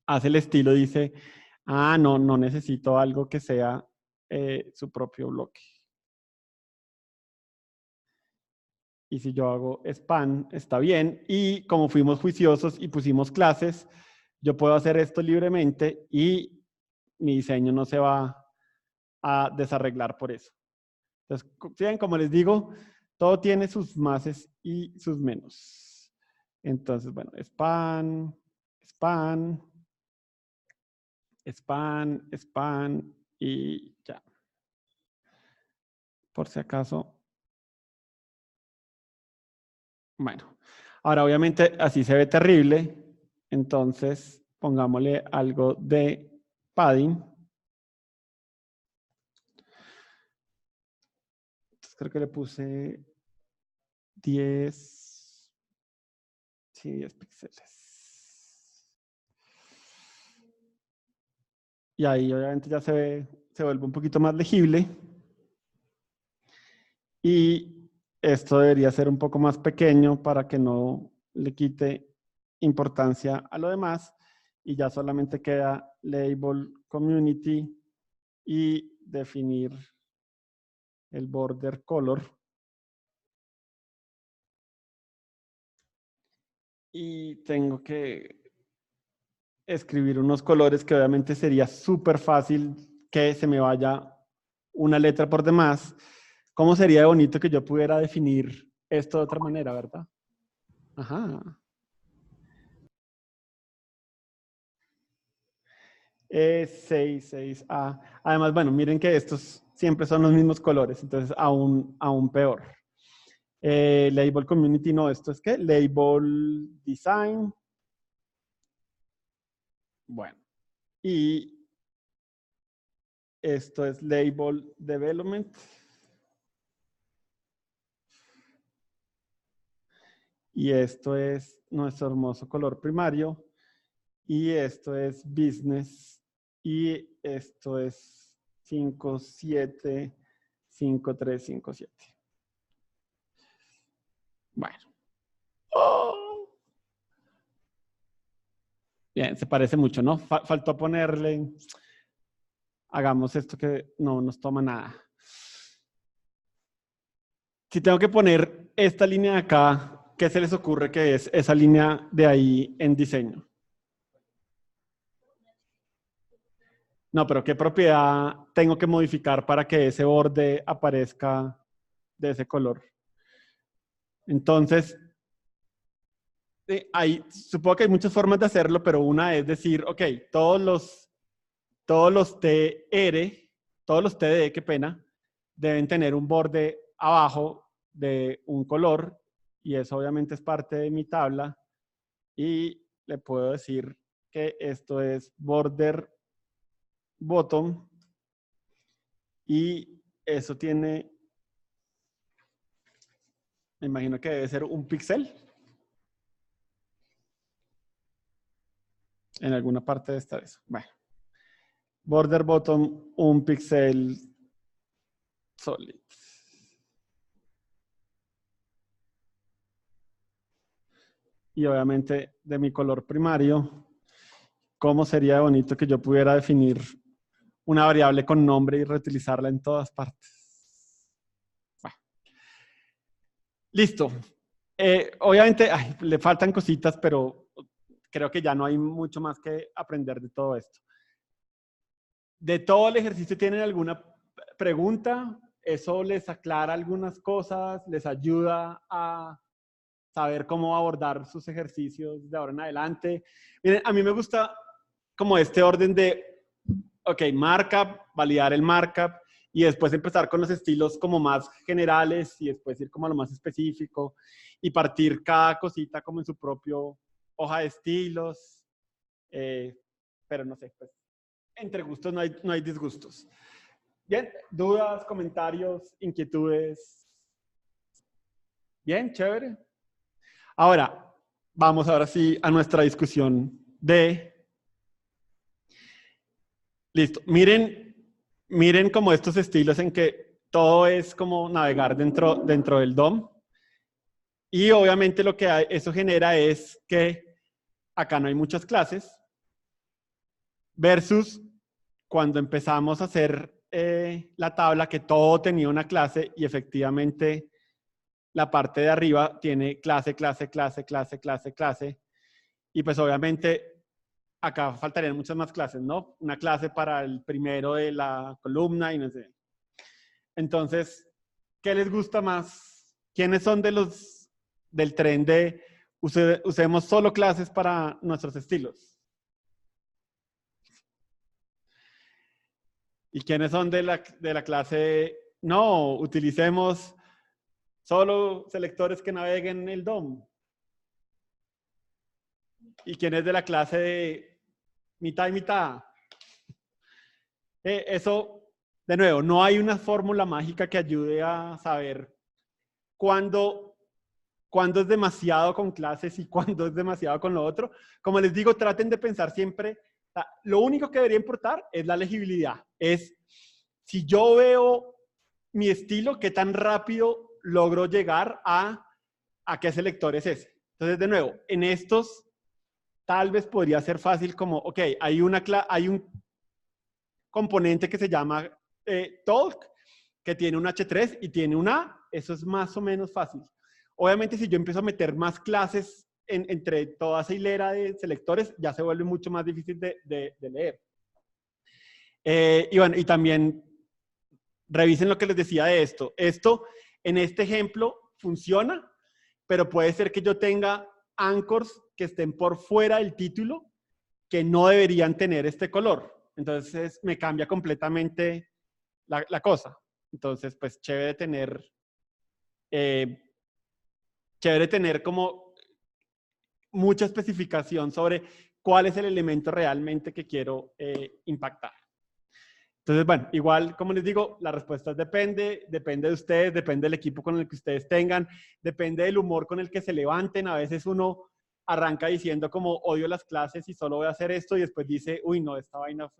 hace el estilo y dice, ah, no necesito algo que sea su propio bloque. Y si yo hago span, está bien. Y como fuimos juiciosos y pusimos clases, yo puedo hacer esto libremente y mi diseño no se va a desarreglar por eso. Entonces, ¿sí? Como les digo, todo tiene sus máses y sus menos. Entonces, bueno, span, span, span, span y ya. Por si acaso. Bueno, ahora obviamente así se ve terrible. Entonces, pongámosle algo de padding. Entonces, creo que le puse 10. Sí, 10 píxeles. Y ahí obviamente ya se vuelve un poquito más legible. Y esto debería ser un poco más pequeño para que no le quite importancia a lo demás. Y ya solamente queda label community y definir el border color. Y tengo que escribir unos colores que obviamente sería súper fácil que se me vaya una letra por demás. ¿Cómo sería de bonito que yo pudiera definir esto de otra manera, verdad? Ajá. 6A. Además, bueno, miren que estos siempre son los mismos colores, entonces aún peor. Label community, no, esto es ¿qué? Label design. Bueno, y esto es label development. Y esto es nuestro hermoso color primario. Y esto es business. Y esto es 575357. Bueno. Oh. Bien, se parece mucho, ¿no? Faltó ponerle... Hagamos esto que no nos toma nada. Si tengo que poner esta línea de acá, ¿qué se les ocurre que es esa línea de ahí en diseño? No, pero ¿qué propiedad tengo que modificar para que ese borde aparezca de ese color? Entonces, supongo que hay muchas formas de hacerlo, pero una es decir, ok, todos los TR, todos los TD, qué pena, deben tener un borde abajo de un color y eso obviamente es parte de mi tabla y le puedo decir que esto es border bottom y eso tiene, me imagino que debe ser un píxel. En alguna parte de esta vez. Bueno. Border bottom, un píxel solid. Y obviamente de mi color primario, ¿cómo sería bonito que yo pudiera definir una variable con nombre y reutilizarla en todas partes? Bueno. Listo. Obviamente le faltan cositas, pero creo que ya no hay mucho más que aprender de todo esto. ¿De todo el ejercicio tienen alguna pregunta? ¿Eso les aclara algunas cosas? ¿Les ayuda a saber cómo abordar sus ejercicios de ahora en adelante? Miren, a mí me gusta como este orden de, ok, markup, validar el markup y después empezar con los estilos como más generales y después ir como a lo más específico y partir cada cosita como en su propio hoja de estilos. Pero no sé, pues entre gustos no hay disgustos. Bien, dudas, comentarios, inquietudes. Bien, chévere. Ahora, vamos ahora sí a nuestra discusión de... Listo, miren como estos estilos en que todo es como navegar dentro del DOM. Y obviamente lo que eso genera es que acá no hay muchas clases versus cuando empezamos a hacer la tabla que todo tenía una clase y efectivamente la parte de arriba tiene clase, clase, clase, clase, clase, clase. Y pues obviamente acá faltarían muchas más clases, ¿no? Una clase para el primero de la columna y no sé. Entonces, ¿qué les gusta más? ¿Quiénes son del tren de usemos solo clases para nuestros estilos? ¿Y quiénes son de la clase no, utilicemos solo selectores que naveguen en el DOM? ¿Y quién es de la clase de mitad y mitad? Eso, de nuevo, no hay una fórmula mágica que ayude a saber cuándo es demasiado con clases y cuándo es demasiado con lo otro. Como les digo, traten de pensar siempre, lo único que debería importar es la legibilidad. Es si yo veo mi estilo, qué tan rápido logro llegar a qué selector es ese. Entonces, de nuevo, en estos tal vez podría ser fácil como, ok, hay un componente que se llama talk, que tiene un H3 y tiene un A, eso es más o menos fácil. Obviamente, si yo empiezo a meter más clases entre toda esa hilera de selectores, ya se vuelve mucho más difícil de leer. Y bueno, y también revisen lo que les decía de esto. Esto, en este ejemplo, funciona, pero puede ser que yo tenga anchors que estén por fuera del título que no deberían tener este color. Entonces, me cambia completamente la cosa. Entonces, pues, chévere tener como mucha especificación sobre cuál es el elemento realmente que quiero impactar. Entonces, bueno, igual, como les digo, la respuesta depende de ustedes, depende del equipo con el que ustedes tengan, depende del humor con el que se levanten. A veces uno arranca diciendo como odio las clases y solo voy a hacer esto y después dice, uy, no, esta vaina,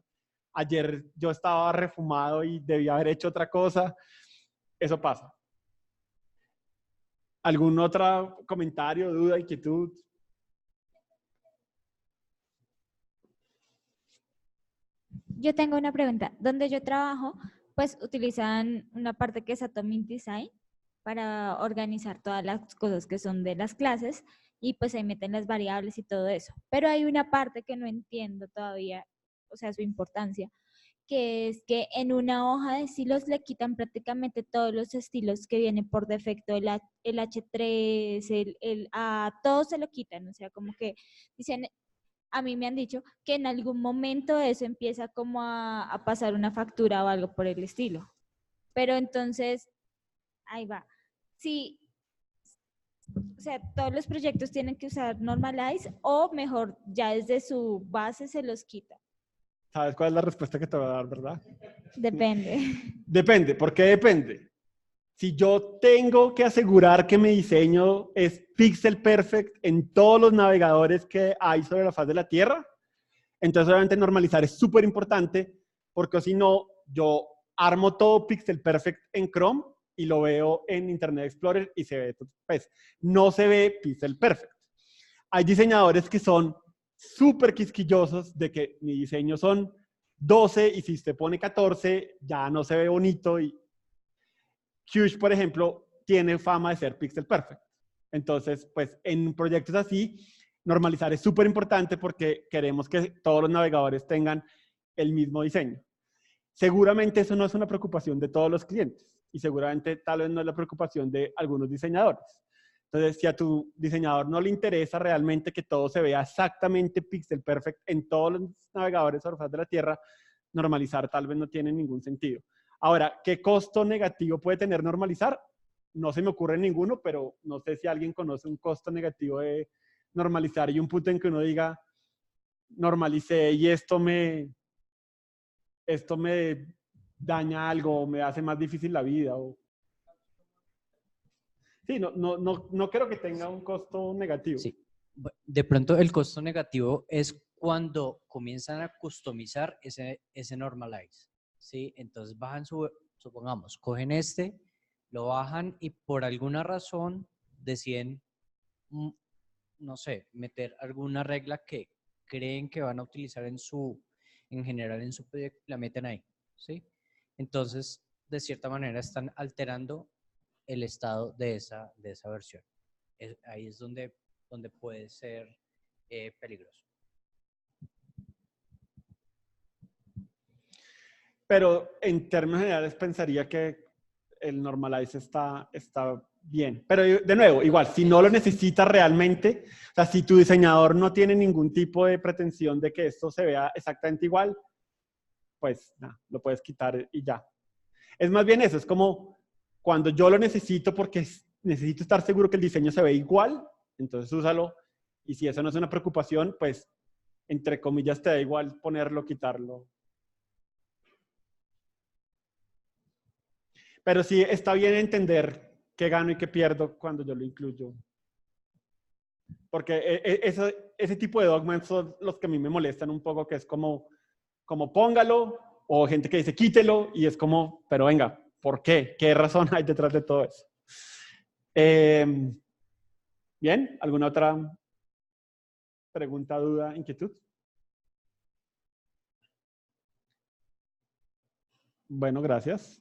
ayer yo estaba refumado y debía haber hecho otra cosa. Eso pasa. ¿Algún otro comentario, duda, inquietud? Yo tengo una pregunta. Donde yo trabajo, pues utilizan una parte que es Atomic Design para organizar todas las cosas que son de las clases y pues ahí meten las variables y todo eso. Pero hay una parte que no entiendo todavía, o sea, su importancia, que es que en una hoja de estilos le quitan prácticamente todos los estilos que vienen por defecto, el H3, el A, todo se lo quitan, o sea, como que dicen, a mí me han dicho que en algún momento eso empieza como a pasar una factura o algo por el estilo. Pero entonces, ahí va. Sí, o sea, todos los proyectos tienen que usar Normalize o mejor ya desde su base se los quita. ¿Sabes cuál es la respuesta que te voy a dar, verdad? Depende. Depende. ¿Por qué depende? Si yo tengo que asegurar que mi diseño es pixel perfect en todos los navegadores que hay sobre la faz de la Tierra, entonces obviamente normalizar es súper importante, porque si no, yo armo todo pixel perfect en Chrome y lo veo en Internet Explorer y se ve, pues, no se ve pixel perfect. Hay diseñadores que son súper quisquillosos de que mi diseño son 12 y si usted pone 14 ya no se ve bonito y Huge, por ejemplo, tiene fama de ser pixel perfect. Entonces, pues en proyectos así, normalizar es súper importante porque queremos que todos los navegadores tengan el mismo diseño. Seguramente eso no es una preocupación de todos los clientes y seguramente tal vez no es la preocupación de algunos diseñadores. Entonces, si a tu diseñador no le interesa realmente que todo se vea exactamente pixel perfect en todos los navegadores sobre la faz de la Tierra, normalizar tal vez no tiene ningún sentido. Ahora, ¿qué costo negativo puede tener normalizar? No se me ocurre ninguno, pero no sé si alguien conoce un costo negativo de normalizar y un punto en que uno diga, normalicé y esto me daña algo, me hace más difícil la vida. Sí, no creo que tenga un costo negativo. Sí. De pronto el costo negativo es cuando comienzan a customizar ese normalize, ¿sí? Entonces bajan supongamos, cogen lo bajan y por alguna razón deciden, no sé, meter alguna regla que creen que van a utilizar en general en su proyecto, la meten ahí, ¿sí? Entonces, de cierta manera están alterando el estado de esa versión. Ahí es donde puede ser peligroso. Pero en términos generales pensaría que el normalize está bien. Pero de nuevo, igual, si no lo necesitas realmente, o sea, si tu diseñador no tiene ningún tipo de pretensión de que esto se vea exactamente igual, pues nada, lo puedes quitar y ya. Es más bien eso, es como cuando yo lo necesito porque necesito estar seguro que el diseño se ve igual, entonces úsalo. Y si eso no es una preocupación, pues, entre comillas, te da igual ponerlo, quitarlo. Pero sí está bien entender qué gano y qué pierdo cuando yo lo incluyo. Porque ese tipo de dogmas son los que a mí me molestan un poco, que es como póngalo, o gente que dice quítelo, y es como, pero venga, ¿por qué? ¿Qué razón hay detrás de todo eso? Bien, ¿alguna otra pregunta, duda, inquietud? Bueno, gracias.